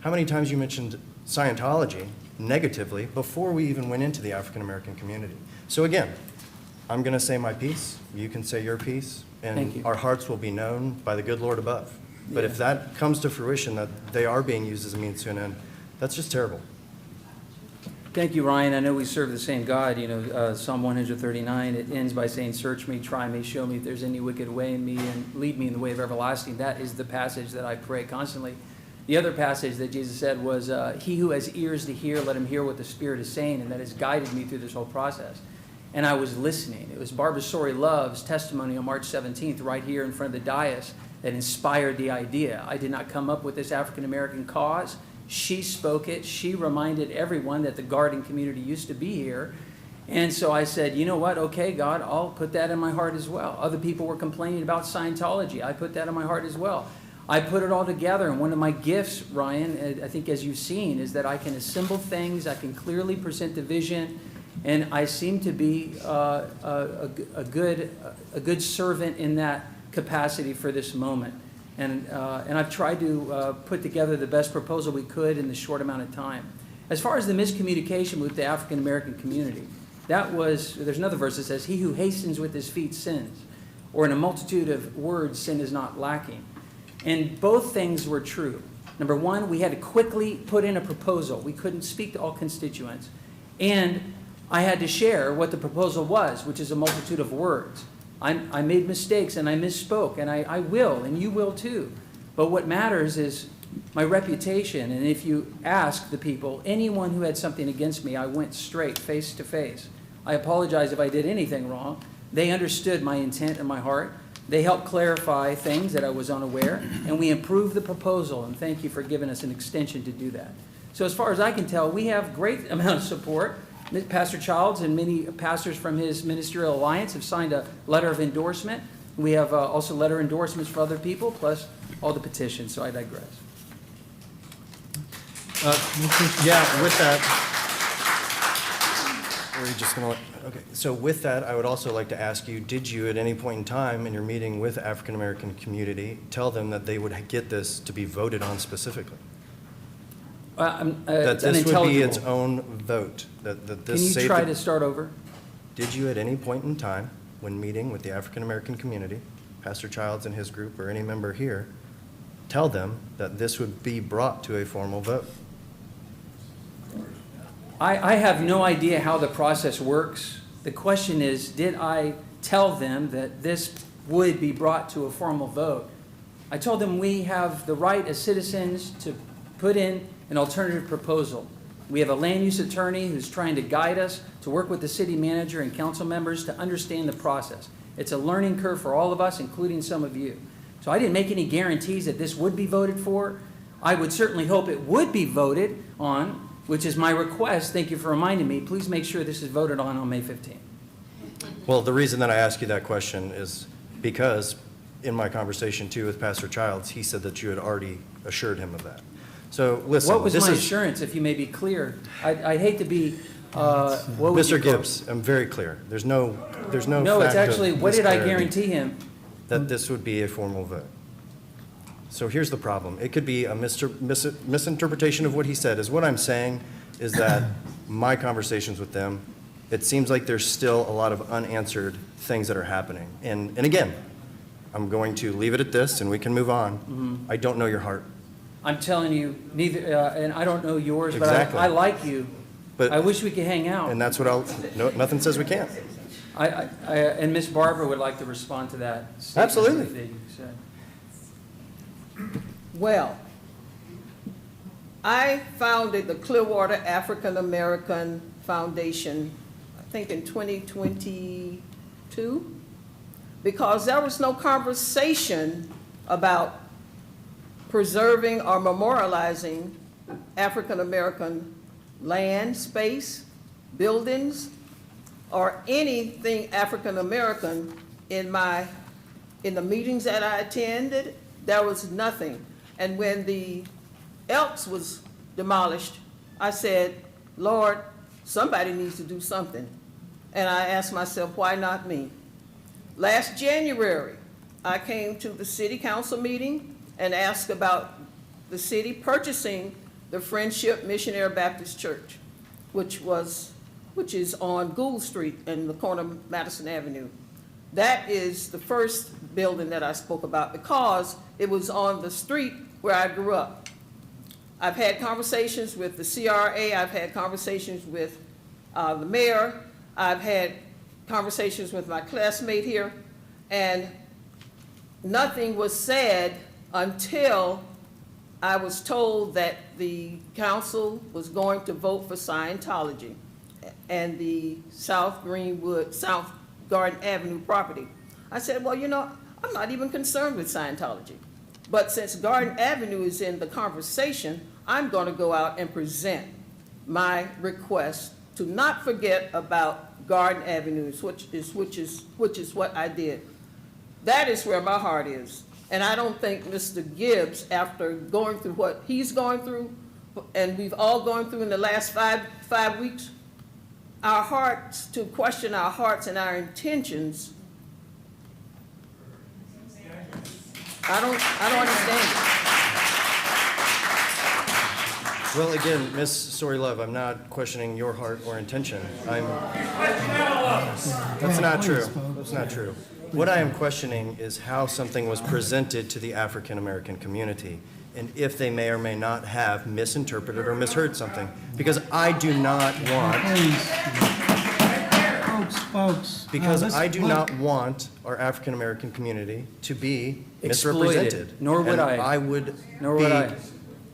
How many times you mentioned Scientology negatively before we even went into the African-American community? So again, I'm going to say my piece, you can say your piece, Thank and you. our hearts will be known by the good Lord above. But if that comes to fruition, that they are being used as a means to an end, that's just terrible. Thank you, Ryan. I know we serve the same God. You know, Psalm 139, it ends by saying, search me, try me, show me if there's any wicked way in me, and lead me in the way of everlasting. That is the passage that I pray constantly. The other passage that Jesus said was, he who has ears to hear, let him hear what the Spirit is saying, and that has guided me through this whole process. And I was listening. It was Barbara Story Love's testimony on March 17th, right here in front of the dais, that inspired the idea. I did not come up with this African-American cause. She spoke it. She reminded everyone that the garden community used to be here. And so I said, you know what? Okay, God, I'll put that in my heart as well. Other people were complaining about Scientology. I put that in my heart as well. I put it all together, and one of my gifts, Ryan, I think as you've seen, is that I can assemble things, I can clearly present the vision, and I seem to be a good servant in that capacity for this moment. And I've tried to put together the best proposal we could in the short amount of time. As far as the miscommunication with the African-American community, there's another verse that says, he who hastens with his feet sins, or in a multitude of words, sin is not lacking. And both things were true. Number one, we had to quickly put in a proposal. We couldn't speak to all constituents. And I had to share what the proposal was, which is a multitude of words. I made mistakes and I misspoke, and I will, and you will too. But what matters is my reputation. And if you ask the people, anyone who had something against me, I went straight, face to face. I apologize if I did anything wrong. They understood my intent and my heart. They helped clarify things that I was unaware, and we improved the proposal, and thank you for giving us an extension to do that. So as far as I can tell, we have great amount of support. Pastor Childs and many pastors from his ministerial alliance have signed a letter of endorsement. We have also letter endorsements for other people, plus all the petitions, so I digress. Yeah, with that, we're just gonna let, okay, so with that, I would also like to ask you, did you at any point in time in your meeting with the African-American community tell them that they would get this to be voted on specifically? That It's this would be its unintelligible. own vote, that Can this. you try to start over? Did you at any point in time, when meeting with the African-American community, Pastor Childs and his group, or any member here, tell them that this would be brought to a formal vote? I have no idea how the process works. The question is, did I tell them that this would be brought to a formal vote? I told them we have the right as citizens to put in an alternative proposal. We have a land use attorney who's trying to guide us to work with the city manager and council members to understand the process. It's a learning curve for all of us, including some of you. So I didn't make any guarantees that this would be voted for. I would certainly hope it would be voted on, which is my request. Thank you for reminding me. Please make sure this is voted on May 15th. Well, the reason that I ask you that question is because in my conversation too with Pastor Childs, he said that you had already assured him of that. So listen, What was this my is- assurance, if you may be clear? I'd hate to be, what would you Mr. call it? Gibbs, I'm very clear. There's no No, it's fact of actually, what did I disclarity guarantee him? that this would be a formal vote. So here's the problem. It could be a misinterpretation of what he said. Is what I'm saying is that my conversations with them, it seems like there's still a lot of unanswered things that are happening. And again, I'm going to leave it at this and we can move on. I don't know your heart. I'm telling you, neither, and I don't know yours, but Exactly. I like you. But- I wish we could hang out. And that's what no, nothing says we can't. And Miss Barbara would like to respond to that statement Absolutely. that you said. Well, I founded the Clearwater African American Foundation, I think in 2022, because there was no conversation about preserving or memorializing African American land, space, buildings, or anything African American in the meetings that I attended. There was nothing. And when the Elks was demolished, I said, Lord, somebody needs to do something. And I asked myself, why not me? Last January, I came to the city council meeting and asked about the city purchasing the Friendship Missionary Baptist Church, which is on Gould Street in the corner of Madison Avenue. That is the first building that I spoke about because it was on the street where I grew up. I've had conversations with the CRA, I've had conversations with the mayor, I've had conversations with my classmate here, and nothing was said until I was told that the council was going to vote for Scientology and the South Garden Avenue property. I said, well, you know, I'm not even concerned with Scientology. But since Garden Avenue is in the conversation, I'm going to go out and present my request to not forget about Garden Avenue, which is what I did. That is where my heart is. And I don't think Mr. Gibbs, after going through what he's going through, and we've all gone through in the last five weeks, our hearts, to question our hearts and our intentions, I don't understand it. Well, again, Ms. Sori Love, I'm not questioning your heart or intention. That's not true. That's not true. What I am questioning is how something was presented to the African-American community, and if they may or may not have misinterpreted or misheard something. Because I do not want, Folks. because let's- I do not want our African-American community to be Exploited. misrepresented. Nor would And I. I would Nor would be- I.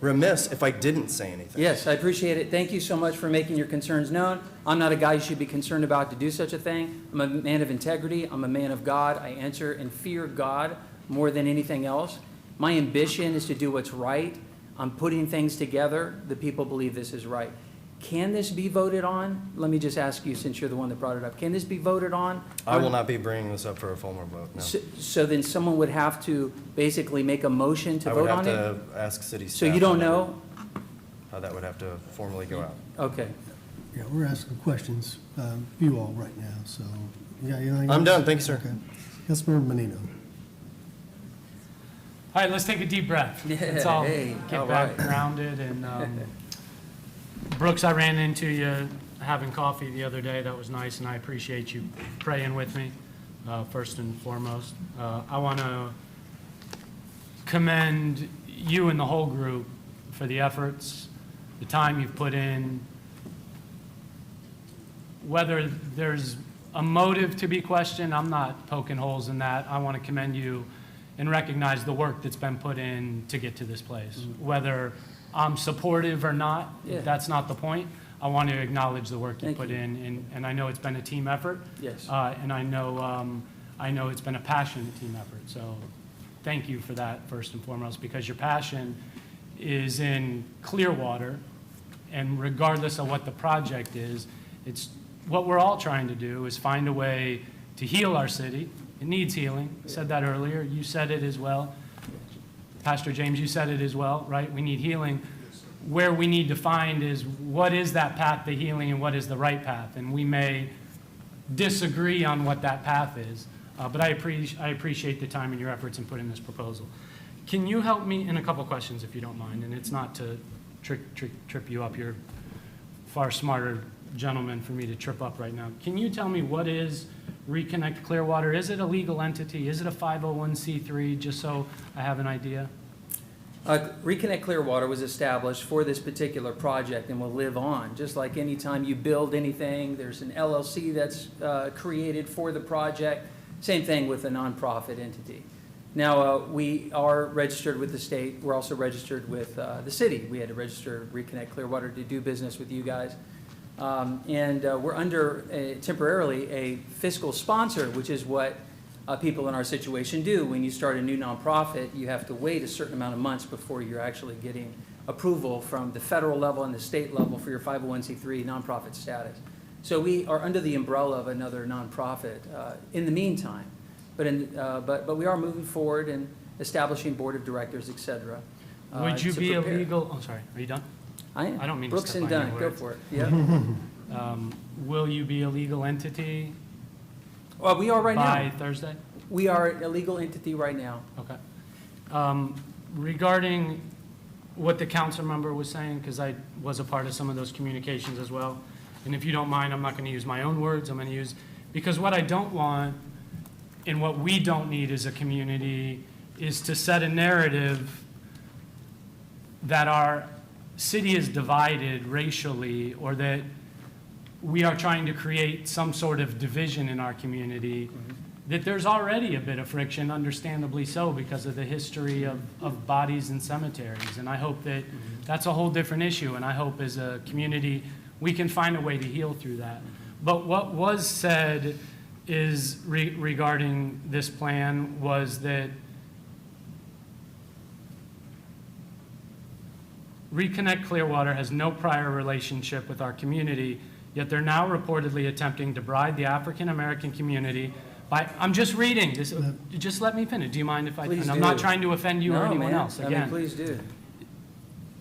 remiss if I didn't say anything. Yes, I appreciate it. Thank you so much for making your concerns known. I'm not a guy you should be concerned about to do such a thing. I'm a man of integrity. I'm a man of God. I answer and fear God more than anything else. My ambition is to do what's right. I'm putting things together. The people believe this is right. Can this be voted on? Let me just ask you, since you're the one that brought it up. Can this be voted on? I will not be bringing this up for a formal vote, no. So then someone would have to basically make a motion to I would vote have on it? to ask city staff. So you don't how that know? How that would have to formally go out. Okay. Yeah, we're asking questions, of you all right now, so, you got anything I'm else? done. Thank you, sir. Okay. Councilmember Menino. All right, let's take a deep breath. Yeah, Let's all hey, get all back right. grounded. And Brooks, I ran into you having coffee the other day. That was nice, and I appreciate you praying with me, first and foremost. I want to commend you and the whole group for the efforts, the time you've put in. Whether there's a motive to be questioned, I'm not poking holes in that. I want to commend you and recognize the work that's been put in to get to this place. Whether I'm supportive or not, Yeah. that's not the point. I want to acknowledge the work you Thank put you. in, and I know it's been a team effort. Yes. And I know it's been a passionate team effort. So thank you for that, first and foremost, because your passion is in Clearwater, and regardless of what the project is, it's what we're all trying to do is find a way to heal our city. It needs healing. I said that earlier. You said it as well. Pastor James, you said it as well, right? We need healing. Where we need to find is what is that path to healing and what is the right path. And we may disagree on what that path is, but I appreciate the time and your efforts in putting this proposal. Can you help me in a couple questions, if you don't mind? And it's not to trip you up. You're far smarter gentleman for me to trip up right now. Can you tell me what is Reconnect Clearwater? Is it a legal entity? Is it a 501c3, just so I have an idea? Reconnect Clearwater was established for this particular project and will live on. Just like any time you build anything, there's an LLC that's created for the project. Same thing with a nonprofit entity. Now, we are registered with the state. We're also registered with the city. We had to register Reconnect Clearwater to do business with you guys. We're under temporarily a fiscal sponsor, which is what people in our situation do. When you start a new nonprofit, you have to wait a certain amount of months before you're actually getting approval from the federal level and the state level for your 501c3 nonprofit status. So we are under the umbrella of another nonprofit in the meantime. But we are moving forward and establishing board of directors, et cetera. Would you to be a prepare. legal, I'm sorry, are you done? I am. I don't mean to Brooks step and on your Dunn, go words. for it. Yeah. Will you be a legal entity Well, we are right by now. Thursday? We are a legal entity right now. Okay. Regarding what the council member was saying, because I was a part of some of those communications as well, and if you don't mind, I'm not going to use my own words, I'm going to use, because what I don't want and what we don't need as a community is to set a narrative that our city is divided racially, or that we are trying to create some sort of division in our community, that there's already a bit of friction, understandably so, because of the history of bodies in cemeteries. And I hope that that's a whole different issue, and I hope as a community, we can find a way to heal through that. But what was said is regarding this plan was that Reconnect Clearwater has no prior relationship with our community, yet they're now reportedly attempting to bribe the African-American community by, I'm just reading this, just let me finish. Do you mind if I, Please and I'm not do. trying to offend you or No, anyone man. else, I mean, again. please do.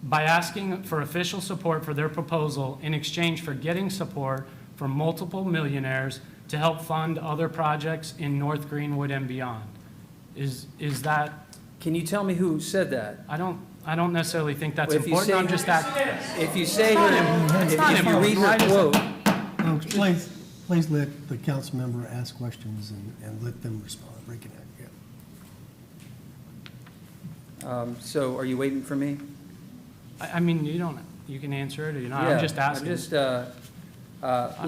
By asking for official support for their proposal in exchange for getting support from multiple millionaires to help fund other projects in North Greenwood and beyond. Is that, Can you tell me who said that? I don't necessarily think that's Well, if you important, say- I'm just asking. If you say, if you read her quote, Folks, please let the council member ask questions and let them respond. Reconnect, yeah. so are you waiting for me? I mean, you can answer it or you're not, Yeah, I'm just asking.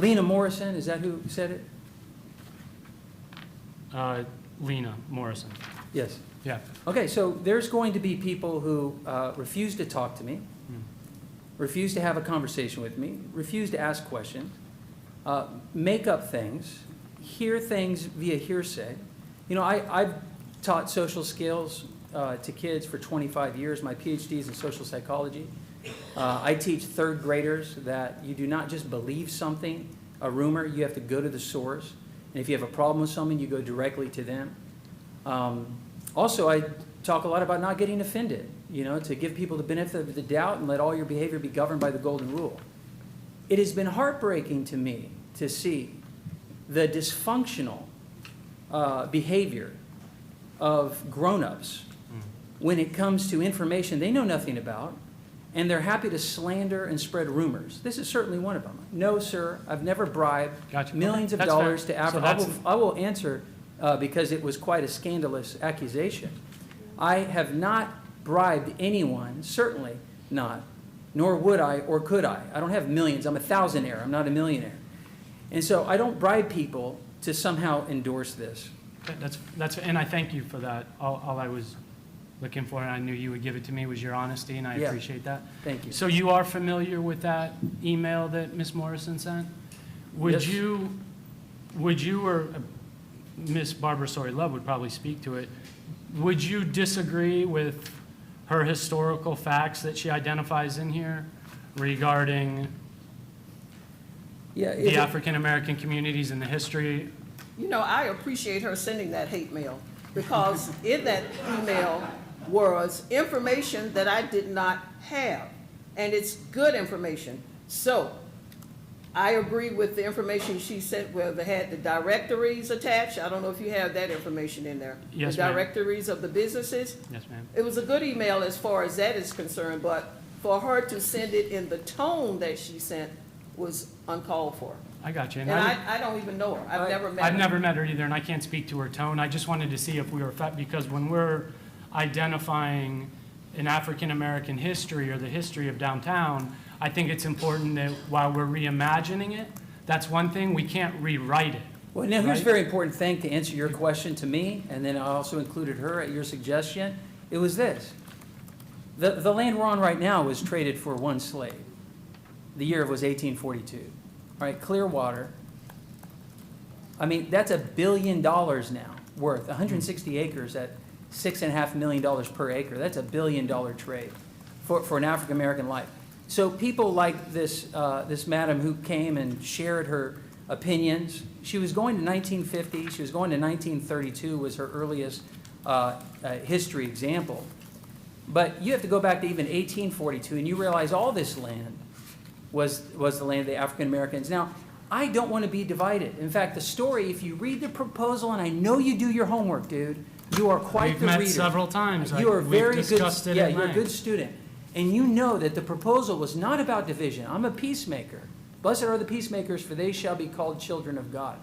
Lena Morrison, is that who said it? Lena Morrison. Yes. Yeah. Okay, so there's going to be people who refuse to talk to me, refuse to have a conversation with me, refuse to ask questions, make up things, hear things via hearsay. You know, I've taught social skills to kids for 25 years. My PhD is in social psychology. I teach third graders that you do not just believe something, a rumor, you have to go to the source. And if you have a problem with someone, you go directly to them. Also, I talk a lot about not getting offended, you know, to give people the benefit of the doubt and let all your behavior be governed by the golden rule. It has been heartbreaking to me to see the dysfunctional behavior of grown-ups when it comes to information they know nothing about, and they're happy to slander and spread rumors. This is certainly one of them. No, sir, I've never bribed Gotcha. millions of That's fair. dollars to So advertise. I will answer because it was quite a scandalous accusation. I have not bribed anyone, certainly not, nor would I or could I. I don't have millions. I'm a thousandaire. I'm not a millionaire. And so I don't bribe people to somehow endorse this. That's, and I thank you for that. All I was looking for, and I knew you would give it to me, was your honesty, and I Yeah. appreciate that. Thank you. So you are familiar with that email that Ms. Morrison sent? Yes. Would you, or Ms. Barbara Sori-Love would probably speak to it, would you disagree with her historical facts that she identifies in here regarding Yeah, the African-American communities and the history? You know, I appreciate her sending that hate mail, because in that email was information that I did not have, and it's good information. So, I agree with the information she sent where they had the directories attached. I don't know if you have that information in there. Yes, The ma'am. directories of the businesses. Yes, ma'am. It was a good email as far as that is concerned, but for her to send it in the tone that she sent was uncalled for. I got you. And I don't even know her. I've never met her. I've never met her either, and I can't speak to her tone. I just wanted to see if we were, because when we're identifying an African-American history or the history of downtown, I think it's important that while we're reimagining it, that's one thing, we can't rewrite it. Well, now, here's a Right? very important thing to answer your question to me, and then I also included her at your suggestion. It was this. The land we're on right now was traded for one slave. The year was 1842. All right, Clearwater, I mean, that's $1 billion now worth, 160 acres at $6.5 million per acre. That's $1 billion trade for an African-American life. So people like this, this madam who came and shared her opinions, she was going to 1950, she was going to 1932 was her earliest history example. But you have to go back to even 1842, and you realize all this land was the land of the African Americans. Now, I don't want to be divided. In fact, the story, if you read the proposal, and I know you do your homework, dude, you are quite We've the met reader. several times. You are We've very good. discussed it Yeah, at you're a length. good student. And you know that the proposal was not about division. I'm a peacemaker. Blessed are the peacemakers, for they shall be called children of God.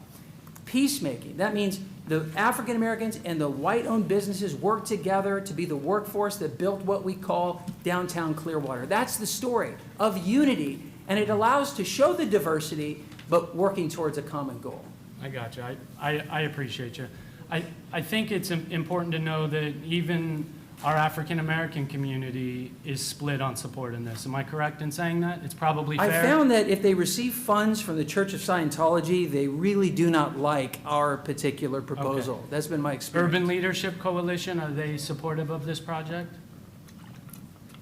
Peacemaking, that means the African Americans and the white-owned businesses work together to be the workforce that built what we call downtown Clearwater. That's the story of unity, and it allows to show the diversity, but working towards a common goal. I got you. I appreciate you. I think it's important to know that even our African-American community is split on support in this. Am I correct in saying that? It's probably I fair? found that if they receive funds from the Church of Scientology, they really do not like our particular proposal. Okay. That's been my experience. Urban Leadership Coalition, are they supportive of this project?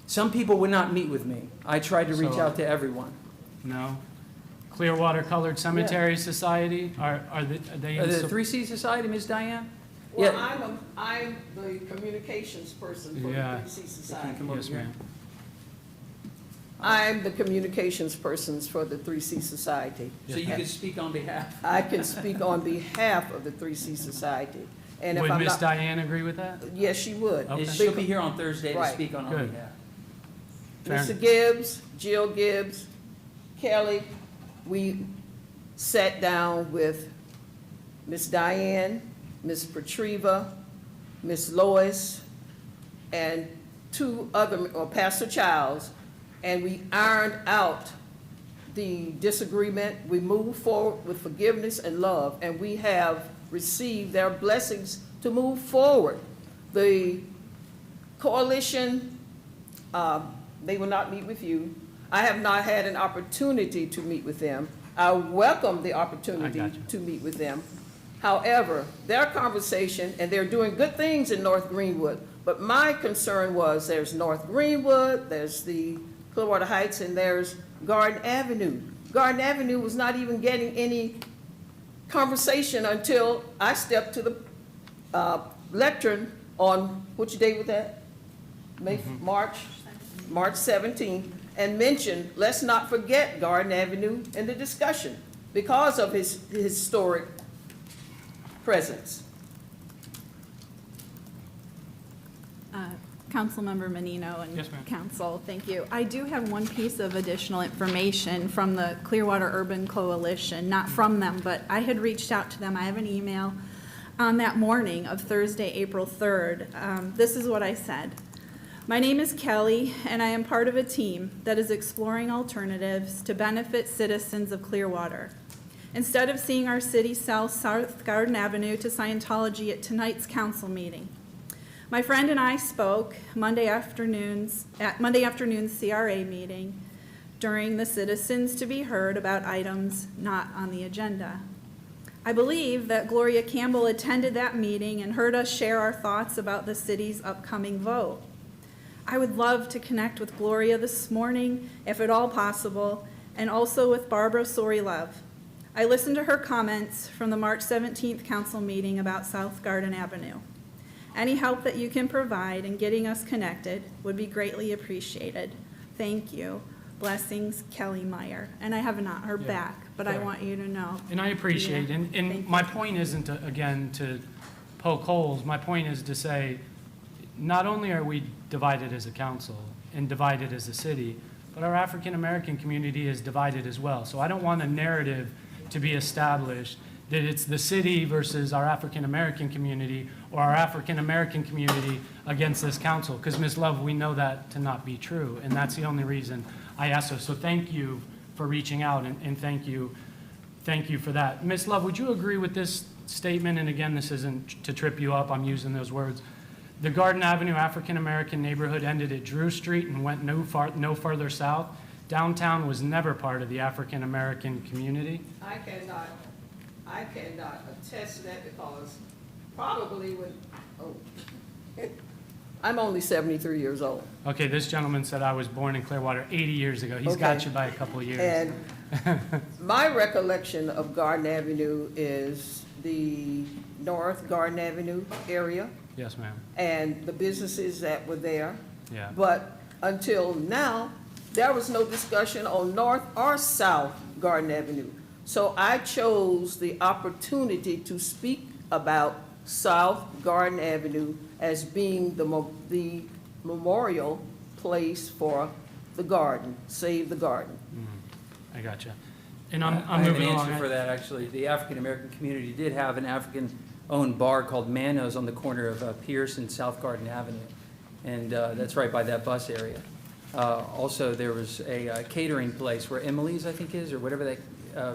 Some people would not meet with me. I tried to reach So- out to everyone. No? Clearwater Colored Cemetery Society, are they in The sup- 3C Society, Ms. Diane? Well, Yeah. I'm the communications person for the Yeah. 3C Society. Yes, ma'am. I'm the communications persons for the 3C Society. So you could speak on behalf. I can speak on behalf of the 3C Society. And if Would I'm Ms. not, Diane agree with that? yes, she would. Okay. She'll be here on Thursday to Right. speak on our Good. behalf. Fair Mr. Gibbs, Jill Gibbs, Kelly, we sat down with Miss Diane, Miss Petriva, Miss Lois, and Pastor Childs, and we ironed out the disagreement. We moved forward with forgiveness and love, and we have received their blessings to move forward. The coalition, they will not meet with you. I have not had an opportunity to meet with them. I welcome the opportunity I got you. to meet with them. However, their conversation, and they're doing good things in North Greenwood, but my concern was there's North Greenwood, there's the Clearwater Heights, and there's Garden Avenue. Garden Avenue was not even getting any conversation until I stepped to the lectern on, which day was that? March 17th, and mentioned, let's not forget Garden Avenue in the discussion because of his historic presence. Councilmember Menino and Yes, ma'am. Council, thank you. I do have one piece of additional information from the Clearwater Urban Coalition, not from them, but I had reached out to them. I have an email on that morning of Thursday, April 3rd. This is what I said. My name is Kelly, and I am part of a team that is exploring alternatives to benefit citizens of Clearwater. Instead of seeing our city sell South Garden Avenue to Scientology at tonight's council meeting, my friend and I spoke at Monday afternoon's CRA meeting during the Citizens to be Heard about items not on the agenda. I believe that Gloria Campbell attended that meeting and heard us share our thoughts about the city's upcoming vote. I would love to connect with Gloria this morning, if at all possible, and also with Barbara Sorilov. I listened to her comments from the March 17th council meeting about South Garden Avenue. Any help that you can provide in getting us connected would be greatly appreciated. Thank you. Blessings, Kelly Meyer. And I have not heard back, but I fair. want you to know. And I appreciate, Yeah, and thank my you. point isn't, to poke holes. My point is to say, not only are we divided as a council and divided as a city, but our African-American community is divided as well. So I don't want a narrative to be established that it's the city versus our African-American community or our African-American community against this council. Because, Ms. Love, we know that to not be true, and that's the only reason I asked her. So thank you for reaching out, and thank you for that. Ms. Love, would you agree with this statement? And again, this isn't to trip you up, I'm using those words. The Garden Avenue African-American neighborhood ended at Drew Street and went no further south. Downtown was never part of the African-American community. I cannot attest to that because probably I'm only 73 years old. Okay, this gentleman said I was born in Clearwater 80 years ago. He's got Okay. you by a couple of years. And my recollection of Garden Avenue is the North Garden Avenue area Yes, ma'am. and the businesses that were there. Yeah. But until now, there was no discussion on North or South Garden Avenue. So I chose the opportunity to speak about South Garden Avenue as being the memorial place for the garden, Save the Garden. I got you. And I I'm have an moving along. answer for that, actually. The African-American community did have an African-owned bar called Mano's on the corner of Pierce and South Garden Avenue, and that's right by that bus area. Also, there was a catering place where Emily's, I think, is, or whatever that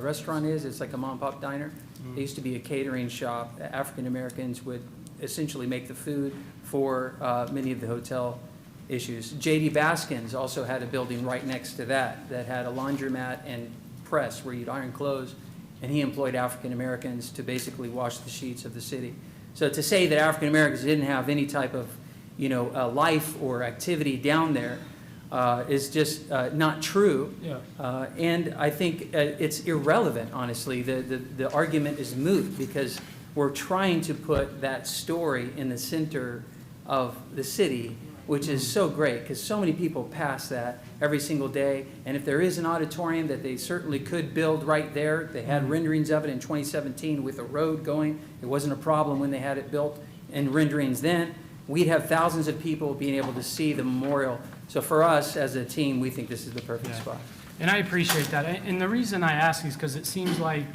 restaurant is. It's like a mom-and-pop diner. It used to be a catering shop. African-Americans would essentially make the food for many of the hotel issues. J.D. Baskins also had a building right next to that that had a laundromat and press where you'd iron clothes, and he employed African-Americans to basically wash the sheets of the city. So to say that African-Americans didn't have any type of, life or activity down there is just not true. Yeah. And I think it's irrelevant, honestly. The argument is moot because we're trying to put that story in the center of the city, which is so great because so many people pass that every single day. And if there is an auditorium that they certainly could build right there, they had renderings of it in 2017 with a road going. It wasn't a problem when they had it built in renderings then. We'd have thousands of people being able to see the memorial. So for us as a team, we think this is the perfect Yeah. spot. And I appreciate that. And the reason I ask is because it seems like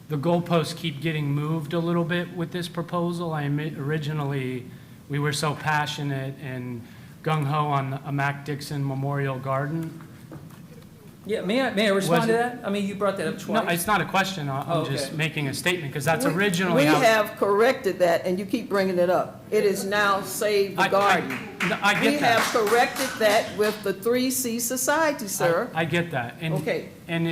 the goalposts keep getting moved a little bit with this proposal. Originally, we were so passionate and gung-ho on a Mac Dixon Memorial Garden. Yeah, may I respond Was to it- that? I mean, you brought that up No, twice. it's not a question, Oh, I'm just okay. making a statement, because that's We originally how. have corrected that, and you keep bringing it up. It is now Save the Garden. I We get have that. corrected that with the 3C Society, sir. I get that. And- Okay. And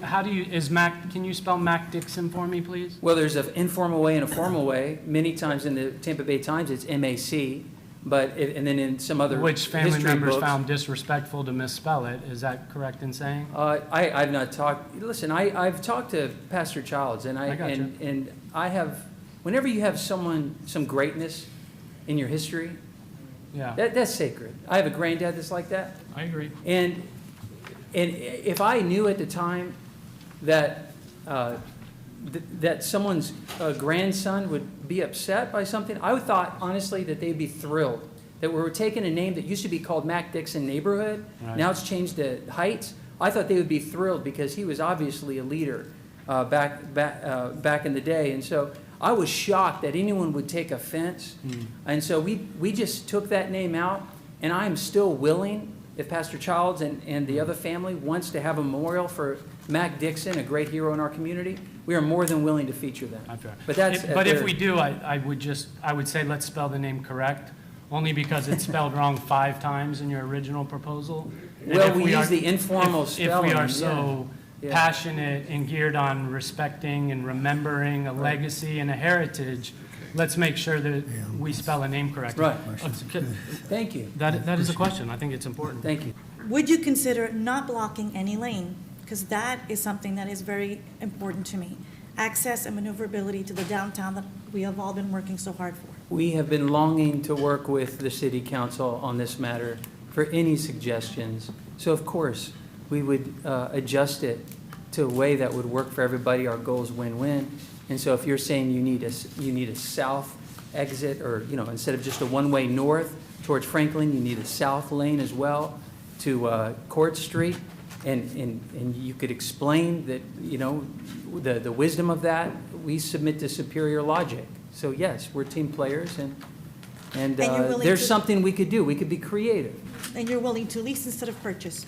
can you spell Mac Dixon for me, please? Well, there's an informal way and a formal way. Many times in the Tampa Bay Times, it's MAC, and then in some other Which family history members books- found disrespectful to misspell it, is that correct in saying? I've not talked, listen, I've talked to Pastor Childs, and I gotcha. and I have, whenever you have someone, some greatness in your history, Yeah, that's sacred. I have a granddad that's like that. I agree. And if I knew at the time that, that someone's grandson would be upset by something, I would thought honestly that they'd be thrilled that we were taking a name that used to be called Mac Dixon Neighborhood. Right. Now it's changed to Heights. I thought they would be thrilled because he was obviously a leader back in the day. And so I was shocked that anyone would take offense. And so we just took that name out, and I am still willing, if Pastor Childs and the other family wants to have a memorial for Mac Dixon, a great hero in our community, we are more than willing to feature them. I'm fair. But that's But if we do, I would say let's spell the name correct, only because it's spelled wrong 5 times in your original proposal. And Well, if we are- use the informal If we spelling, are yeah. so Yeah. passionate and geared on respecting and remembering a legacy and a heritage, let's make sure that we spell a name correctly. Right. Okay. Thank you. That is a question. I think it's important. Thank you. Would you consider not blocking any lane? Because that is something that is very important to me. Access and maneuverability to the downtown that we have all been working so hard for. We have been longing to work with the city council on this matter for any suggestions. So of course, we would adjust it to a way that would work for everybody. Our goal is win-win. And so if you're saying you need a south exit, or, instead of just a one-way north towards Franklin, you need a south lane as well to Court Street, and you could explain that, the wisdom of that, we submit to superior logic. So yes, we're team players, and you're willing there's to- something we could do. We could be creative. And you're willing to lease instead of purchase.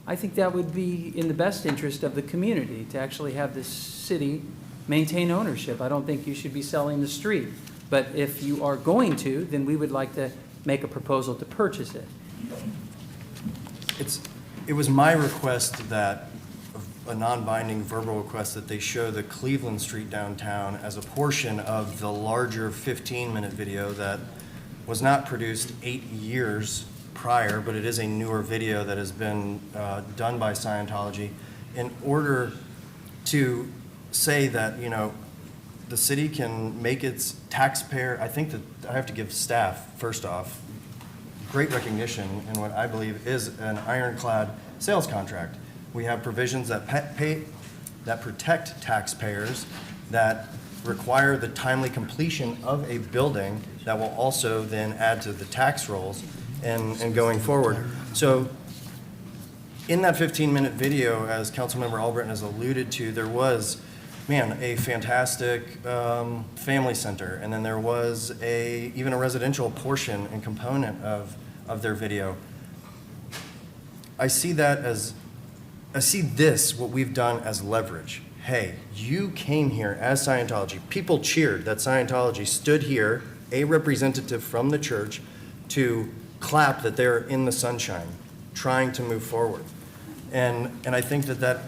I think that would be in the best interest of the community to actually have this city maintain ownership. I don't think you should be selling the street. But if you are going to, then we would like to make a proposal to purchase it. It was my request that, a non-binding verbal request, that they show the Cleveland Street downtown as a portion of the larger 15-minute video that was not produced 8 years prior, but it is a newer video that has been done by Scientology, in order to say that, the city can make its taxpayer, I think that I have to give staff, first off, great recognition in what I believe is an ironclad sales contract. We have provisions that that protect taxpayers, that require the timely completion of a building, that will also then add to the tax rolls and going forward. So in that 15-minute video, as Councilmember Albritton has alluded to, there was, a fantastic family center, and then there was even a residential portion and component of their video. I see this, what we've done, as leverage. Hey, you came here as Scientology. People cheered that Scientology stood here, a representative from the church, to clap that they're in the sunshine, trying to move forward. And I think that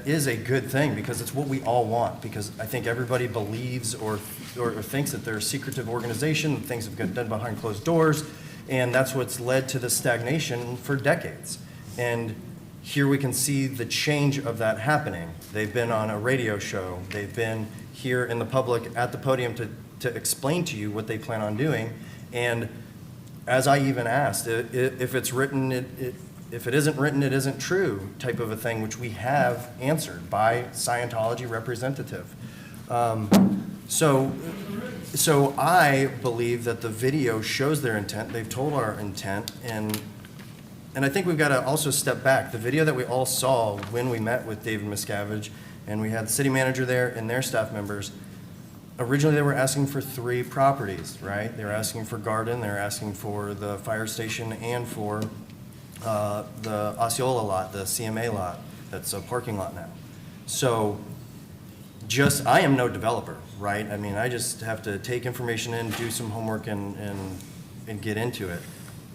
is a good thing, because it's what we all want, because I think everybody believes or thinks that they're a secretive organization, that things have been done behind closed doors, and that's what's led to the stagnation for decades. And here we can see the change of that happening. They've been on a radio show. They've been here in the public at the podium to explain to you what they plan on doing. And as I even asked, if it's written, if it isn't written, it isn't true, type of a thing, which we have answered by Scientology representative. So I believe that the video shows their intent. They've told our intent, and I think we've got to also step back. The video that we all saw when we met with David Miscavige, and we had the city manager there and their staff members, originally they were asking for 3 properties, right? They were asking for Garden, they were asking for the fire station, and for the Osceola lot, the CMA lot, that's a parking lot now. So I am no developer, right? I mean, I just have to take information in, do some homework and get into it.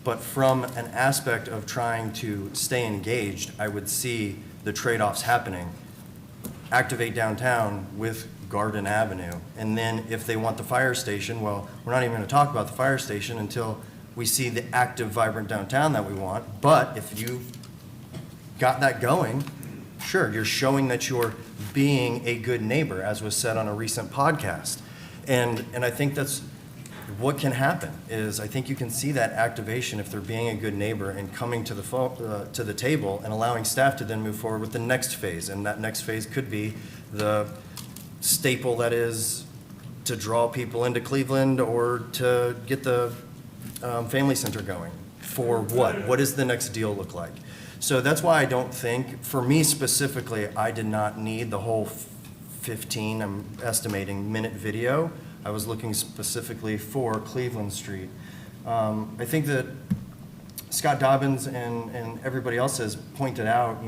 But from an aspect of trying to stay engaged, I would see the trade-offs happening. Activate downtown with Garden Avenue. And then if they want the fire station, well, we're not even going to talk about the fire station until we see the active, vibrant downtown that we want. But if you got that going, sure, you're showing that you're being a good neighbor, as was said on a recent podcast. And I think that's what can happen, is I think you can see that activation if they're being a good neighbor and coming to the table and allowing staff to then move forward with the next phase. And that next phase could be the staple that is to draw people into Cleveland or to get the family center going. For what? What does the next deal look like? So that's why I don't think, for me specifically, I did not need the whole 15, I'm estimating, minute video. I was looking specifically for Cleveland Street. I think that Scott Dobbins and everybody else has pointed out,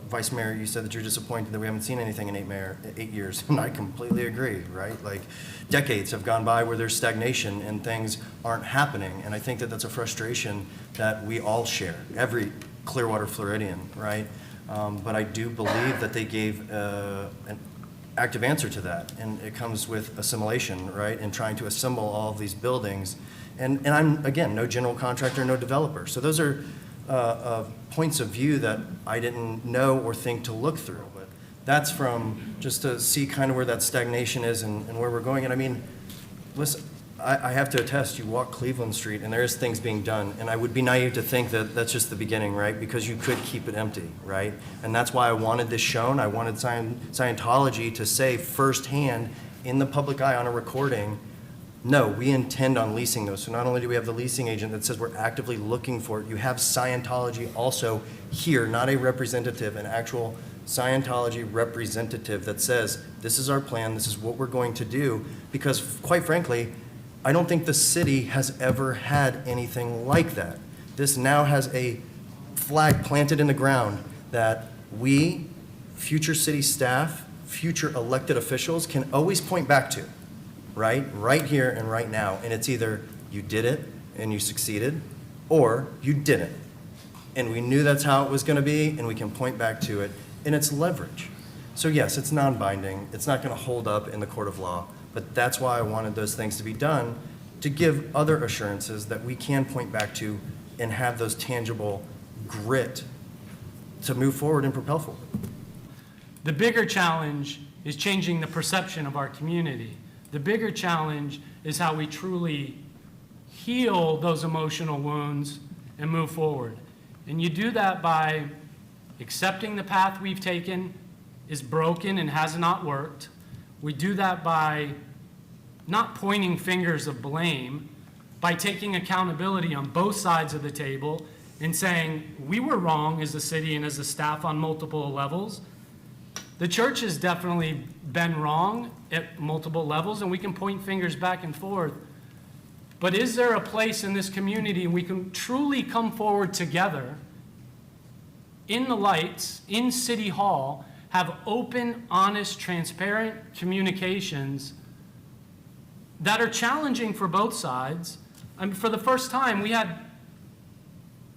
Vice Mayor, you said that you're disappointed that we haven't seen anything in 8 years, and I completely agree, right? Like, decades have gone by where there's stagnation and things aren't happening, and I think that that's a frustration that we all share, every Clearwater Floridian, right? But I do believe that they gave an active answer to that, and it comes with assimilation, right? And trying to assemble all of these buildings. And I'm, again, no general contractor, no developer. So those are points of view that I didn't know or think to look through. But that's from just to see kind of where that stagnation is and where we're going. And I mean, listen, I have to attest, you walk Cleveland Street and there's things being done. And I would be naive to think that that's just the beginning, right? Because you could keep it empty, right? And that's why I wanted this shown. I wanted Scientology to say firsthand in the public eye on a recording, no, we intend on leasing those. So not only do we have the leasing agent that says we're actively looking for it, you have Scientology also here, not a representative, an actual Scientology representative that says, this is our plan, this is what we're going to do. Because quite frankly, I don't think the city has ever had anything like that. This now has a flag planted in the ground that we, future city staff, future elected officials can always point back to. Right here and right now. And it's either you did it and you succeeded, or you didn't. And we knew that's how it was going to be, and we can point back to it. And it's leverage. So yes, it's non-binding. It's not going to hold up in the court of law. But that's why I wanted those things to be done, to give other assurances that we can point back to and have those tangible grit to move forward and propel forward. The bigger challenge is changing the perception of our community. The bigger challenge is how we truly heal those emotional wounds and move forward. And you do that by accepting the path we've taken is broken and has not worked. We do that by not pointing fingers of blame, by taking accountability on both sides of the table and saying, we were wrong as a city and as a staff on multiple levels. The church has definitely been wrong at multiple levels, and we can point fingers back and forth. But is there a place in this community we can truly come forward together in the lights, in City Hall, have open, honest, transparent communications that are challenging for both sides? I mean, for the first time, we had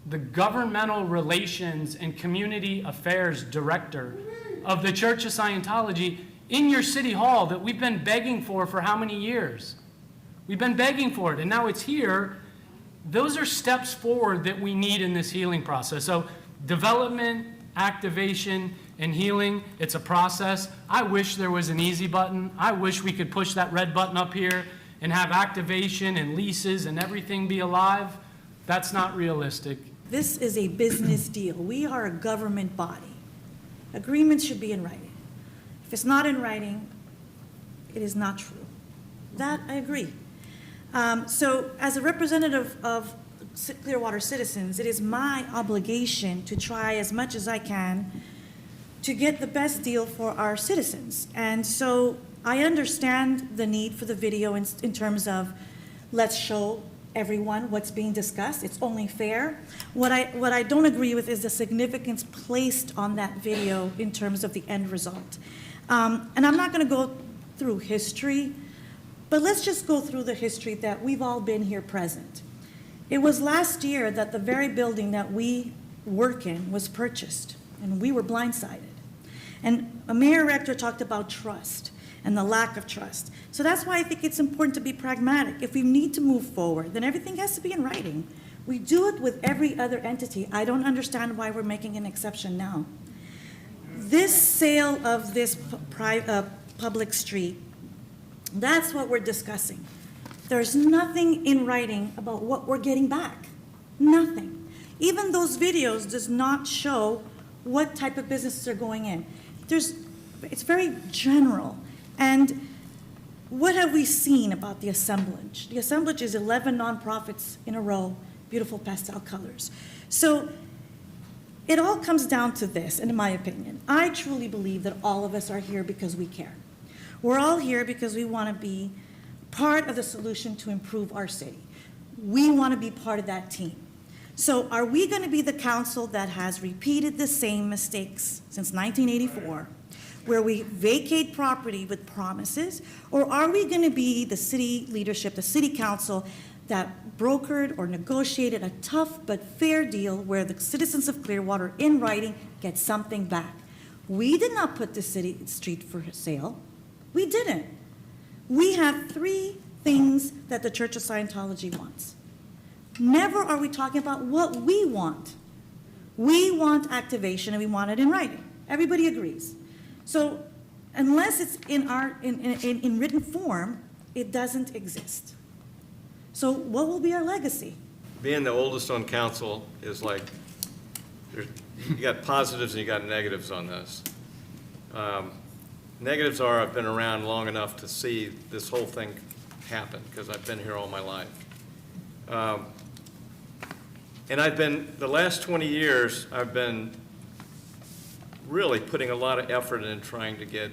the governmental relations and community affairs director of the Church of Scientology in your City Hall that we've been begging for how many years? We've been begging for it, and now it's here. Those are steps forward that we need in this healing process. So development, activation, and healing, it's a process. I wish there was an easy button. I wish we could push that red button up here and have activation and leases and everything be alive. That's not realistic. This is a business deal. We are a government body. Agreements should be in writing. If it's not in writing, it is not true. That I agree. So as a representative of Clearwater citizens, it is my obligation to try as much as I can to get the best deal for our citizens. And so I understand the need for the video in terms of let's show everyone what's being discussed. It's only fair. What I don't agree with is the significance placed on that video in terms of the end result. And I'm not going to go through history, but let's just go through the history that we've all been here present. It was last year that the very building that we work in was purchased, and we were blindsided. And Mayor Rector talked about trust and the lack of trust. So that's why I think it's important to be pragmatic. If we need to move forward, then everything has to be in writing. We do it with every other entity. I don't understand why we're making an exception now. This sale of this public street, that's what we're discussing. There's nothing in writing about what we're getting back. Nothing. Even those videos does not show what type of businesses are going in. It's very general. And what have we seen about the assemblage? The assemblage is 11 nonprofits in a row, beautiful pastel colors. So it all comes down to this, and in my opinion. I truly believe that all of us are here because we care. We're all here because we want to be part of the solution to improve our city. We want to be part of that team. So are we going to be the council that has repeated the same mistakes since 1984, where we vacate property with promises, or are we going to be the city leadership, the city council, that brokered or negotiated a tough but fair deal where the citizens of Clearwater, in writing, get something back? We did not put the street for sale. We didn't. We have 3 things that the Church of Scientology wants. Never are we talking about what we want. We want activation, and we want it in writing. Everybody agrees. So unless it's in written form, it doesn't exist. So what will be our legacy? Being the oldest on council is like, you got positives and you got negatives on this. Negatives are I've been around long enough to see this whole thing happen because I've been here all my life. And the last 20 years, I've been really putting a lot of effort in trying to get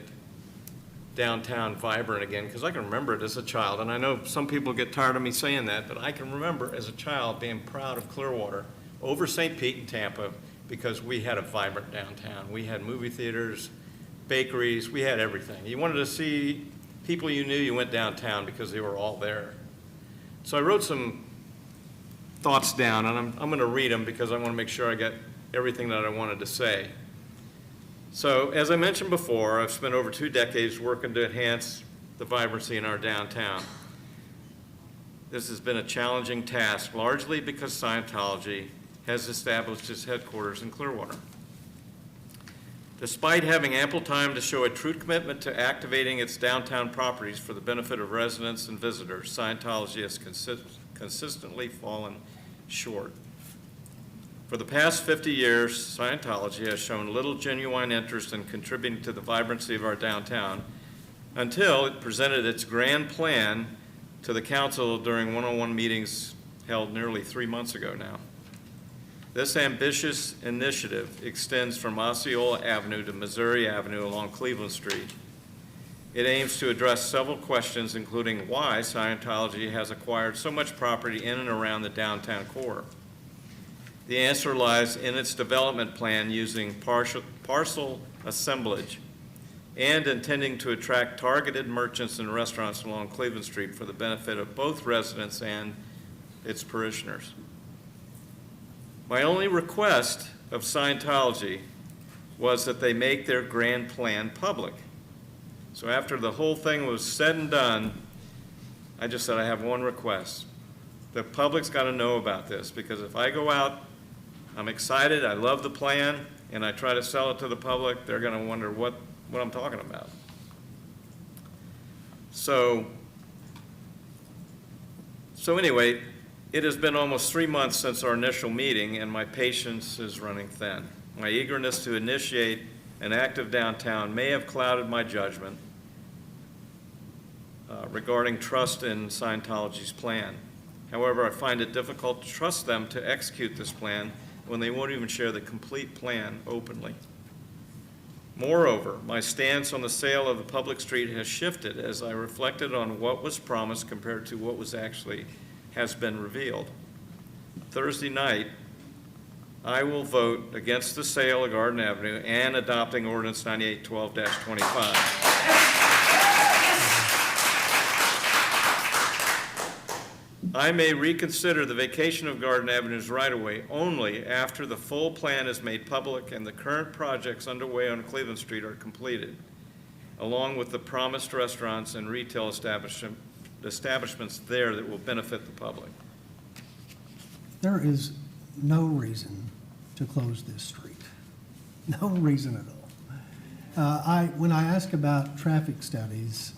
downtown vibrant again, because I can remember it as a child, and I know some people get tired of me saying that, but I can remember as a child being proud of Clearwater over St. Pete and Tampa because we had a vibrant downtown. We had movie theaters, bakeries, we had everything. You wanted to see people you knew, you went downtown because they were all there. So I wrote some thoughts down, and I'm going to read them because I want to make sure I get everything that I wanted to say. So, as I mentioned before, I've spent over 2 decades working to enhance the vibrancy in our downtown. This has been a challenging task, largely because Scientology has established its headquarters in Clearwater. Despite having ample time to show a true commitment to activating its downtown properties for the benefit of residents and visitors, Scientology has consistently fallen short. For the past 50 years, Scientology has shown little genuine interest in contributing to the vibrancy of our downtown until it presented its grand plan to the council during one-on-one meetings held nearly 3 months ago now. This ambitious initiative extends from Osceola Avenue to Missouri Avenue along Cleveland Street. It aims to address several questions, including why Scientology has acquired so much property in and around the downtown core. The answer lies in its development plan using parcel assemblage and intending to attract targeted merchants and restaurants along Cleveland Street for the benefit of both residents and its parishioners. My only request of Scientology was that they make their grand plan public. So after the whole thing was said and done, I just said I have one request. The public's got to know about this, because if I go out, I'm excited, I love the plan, and I try to sell it to the public, they're going to wonder what I'm talking about. So anyway, it has been almost 3 months since our initial meeting, and my patience is running thin. My eagerness to initiate an active downtown may have clouded my judgment regarding trust in Scientology's plan. However, I find it difficult to trust them to execute this plan when they won't even share the complete plan openly. Moreover, my stance on the sale of the public street has shifted as I reflected on what was promised compared to what was actually has been revealed. Thursday night, I will vote against the sale of Garden Avenue and adopting ordinance 9812-25. I may reconsider the vacation of Garden Avenue's right-of-way only after the full plan is made public and the current projects underway on Cleveland Street are completed, along with the promised restaurants and retail establishments there that will benefit the public. There is no reason to close this street. No reason at all. When I ask about traffic studies,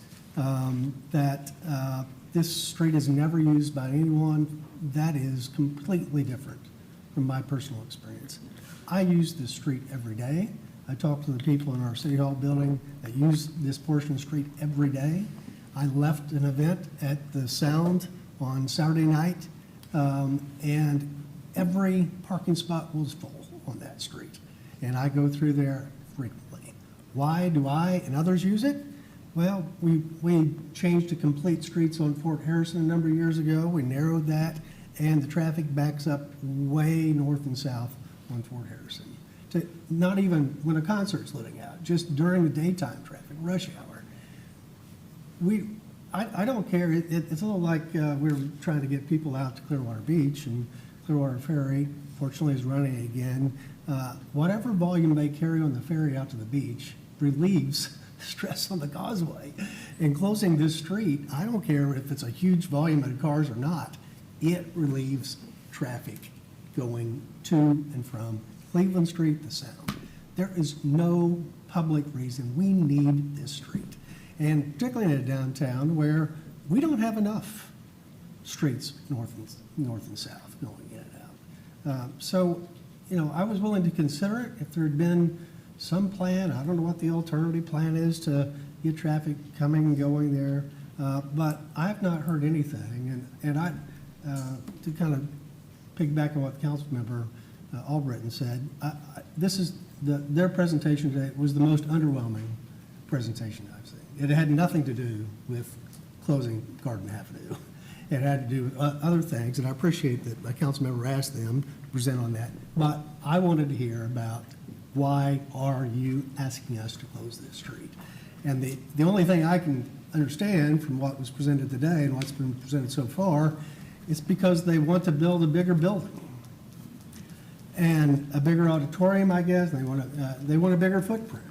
this street is never used by anyone, that is completely different from my personal experience. I use this street every day. I talk to the people in our City Hall building that use this portion of the street every day. I left an event at the Sound on Saturday night, and every parking spot was full on that street. And I go through there frequently. Why do I and others use it? Well, we changed to complete streets on Fort Harrison a number of years ago. We narrowed that, and the traffic backs up way north and south on Fort Harrison. Not even when a concert's letting out, just during the daytime traffic, rush hour. I don't care. It's a little like we're trying to get people out to Clearwater Beach, and Clearwater Ferry, fortunately, is running again. Whatever volume they carry on the ferry out to the beach relieves stress on the causeway. In closing this street, I don't care if it's a huge volume of cars or not, it relieves traffic going to and from Cleveland Street, the Sound. There is no public reason we need this street. And particularly in a downtown where we don't have enough streets north and south going in and out. So, I was willing to consider it if there had been some plan. I don't know what the alternative plan is to get traffic coming and going there, but I have not heard anything. And to kind of piggyback on what Councilmember Albritton said, their presentation today was the most underwhelming presentation I've seen. It had nothing to do with closing Garden Avenue. It had to do with other things, and I appreciate that a council member asked them to present on that. But I wanted to hear about why are you asking us to close this street? And the only thing I can understand from what was presented today and what's been presented so far is because they want to build a bigger building and a bigger auditorium, I guess. They want a bigger footprint.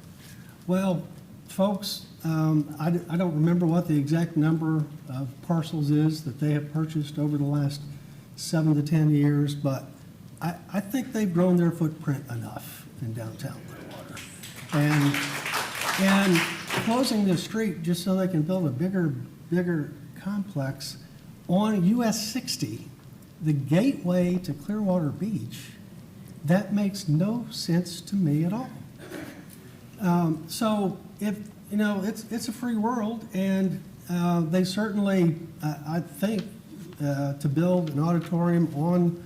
Well, folks, I don't remember what the exact number of parcels is that they have purchased over the last 7 to 10 years, but I think they've grown their footprint enough in downtown Clearwater. And closing this street just so they can build a bigger complex on US 60, the gateway to Clearwater Beach, that makes no sense to me at all. So if, it's a free world, and they certainly, I think, to build an auditorium on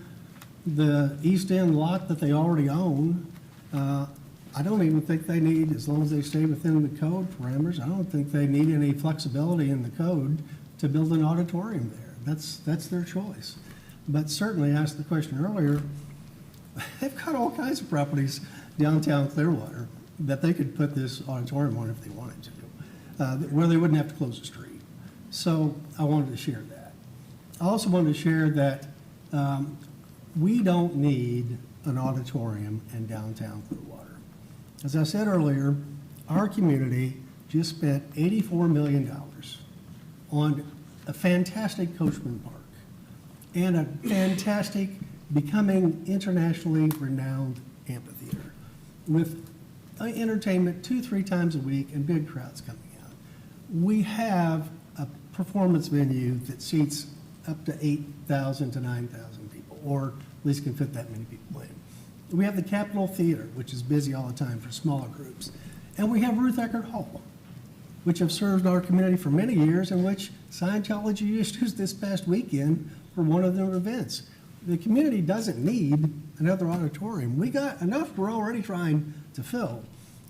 the East End lot that they already own, I don't even think they need, as long as they stay within the code parameters, I don't think they need any flexibility in the code to build an auditorium there. That's their choice. But certainly, I asked the question earlier, they've got all kinds of properties downtown Clearwater that they could put this auditorium on if they wanted to, where they wouldn't have to close the street. So I wanted to share that. I also wanted to share that we don't need an auditorium in downtown Clearwater. As I said earlier, our community just spent $84 million on a fantastic Coachman Park and a fantastic, becoming internationally renowned amphitheater with entertainment 2-3 times a week and big crowds coming out. We have a performance venue that seats up to 8,000 to 9,000 people, or at least can fit that many people in. We have the Capitol Theater, which is busy all the time for smaller groups. And we have Ruth Eckerd Hall, which have served our community for many years, and which Scientology used this past weekend for one of their events. The community doesn't need another auditorium. We got enough we're already trying to fill.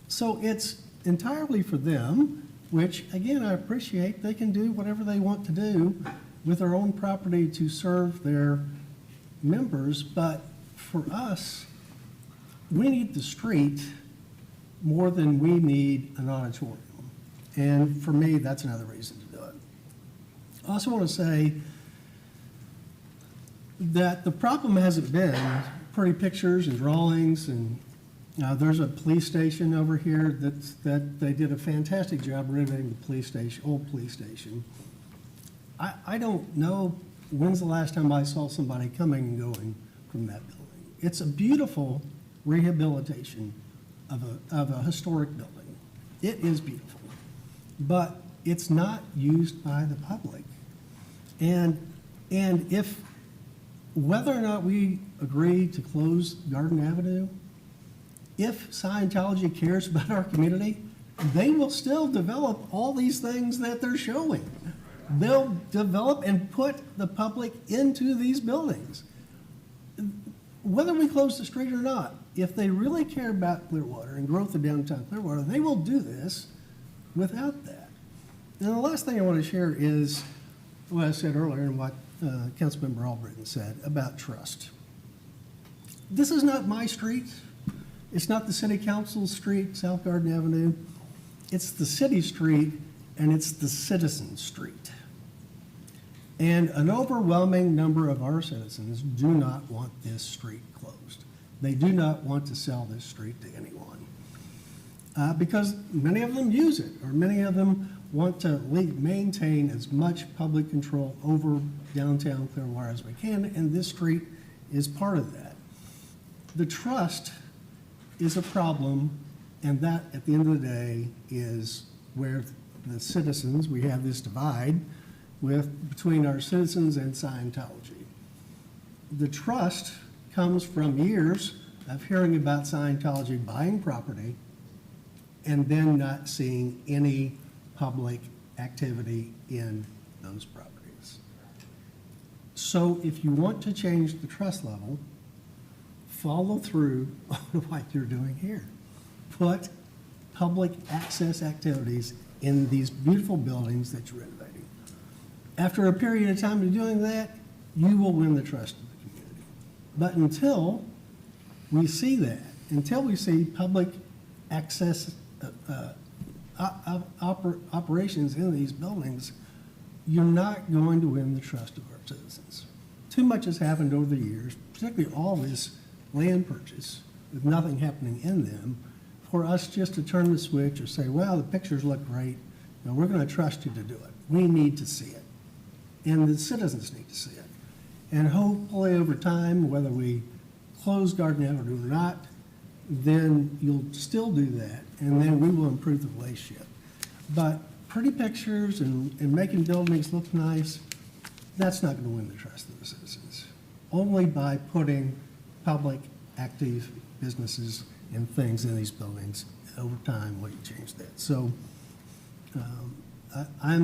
So it's entirely for them, which, again, I appreciate. They can do whatever they want to do. with their own property to serve their members, but for us, we need the street more than we need an auditorium. And for me, that's another reason to do it. I also want to say that the problem hasn't been pretty pictures and drawings, and there's a police station over here that they did a fantastic job renovating the police station, old police station. I don't know when's the last time I saw somebody coming and going from that building. It's a beautiful rehabilitation of a historic building. It is beautiful, but it's not used by the public. And if, whether or not we agree to close Garden Avenue, if Scientology cares about our community, they will still develop all these things that they're showing. They'll develop and put the public into these buildings. Whether we close the street or not, if they really care about Clearwater and growth of downtown Clearwater, they will do this without that. And the last thing I want to share is what I said earlier and what Councilmember Albritton said about trust. This is not my street. It's not the city council's street, South Garden Avenue. It's the city street, and it's the citizen's street. And an overwhelming number of our citizens do not want this street closed. They do not want to sell this street to anyone. Because many of them use it, or many of them want to maintain as much public control over downtown Clearwater as we can, and this street is part of that. The trust is a problem, and that, at the end of the day, is where the citizens, we have this divide between our citizens and Scientology. The trust comes from years of hearing about Scientology buying property and then not seeing any public activity in those properties. So if you want to change the trust level, follow through on what you're doing here. Put public access activities in these beautiful buildings that you're renovating. After a period of time of doing that, you will win the trust of the community. But until we see that, until we see public access operations in these buildings, you're not going to win the trust of our citizens. Too much has happened over the years, particularly all this land purchase with nothing happening in them, for us just to turn the switch or say, well, the pictures look great, and we're going to trust you to do it. We need to see it, and the citizens need to see it. And hopefully over time, whether we close Garden Avenue or not, then you'll still do that, and then we will improve the relationship. But pretty pictures and making buildings look nice, that's not going to win the trust of the citizens. Only by putting public, active businesses and things in these buildings, over time, will you change that. So I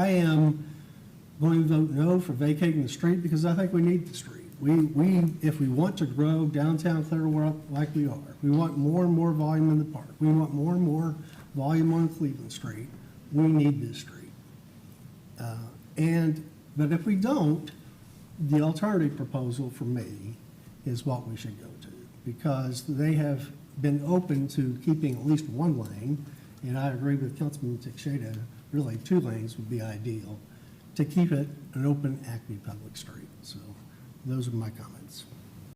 am going to vote no for vacating the street because I think we need the street. If we want to grow downtown Clearwater like we are, we want more and more volume in the park, we want more and more volume on Cleveland Street, we need this street. But if we don't, the alternative proposal for me is what we should go to, because they have been open to keeping at least one lane, and I agree with Councilman Teixeira, really 2 lanes would be ideal, to keep it an open, active public street. So those are my comments.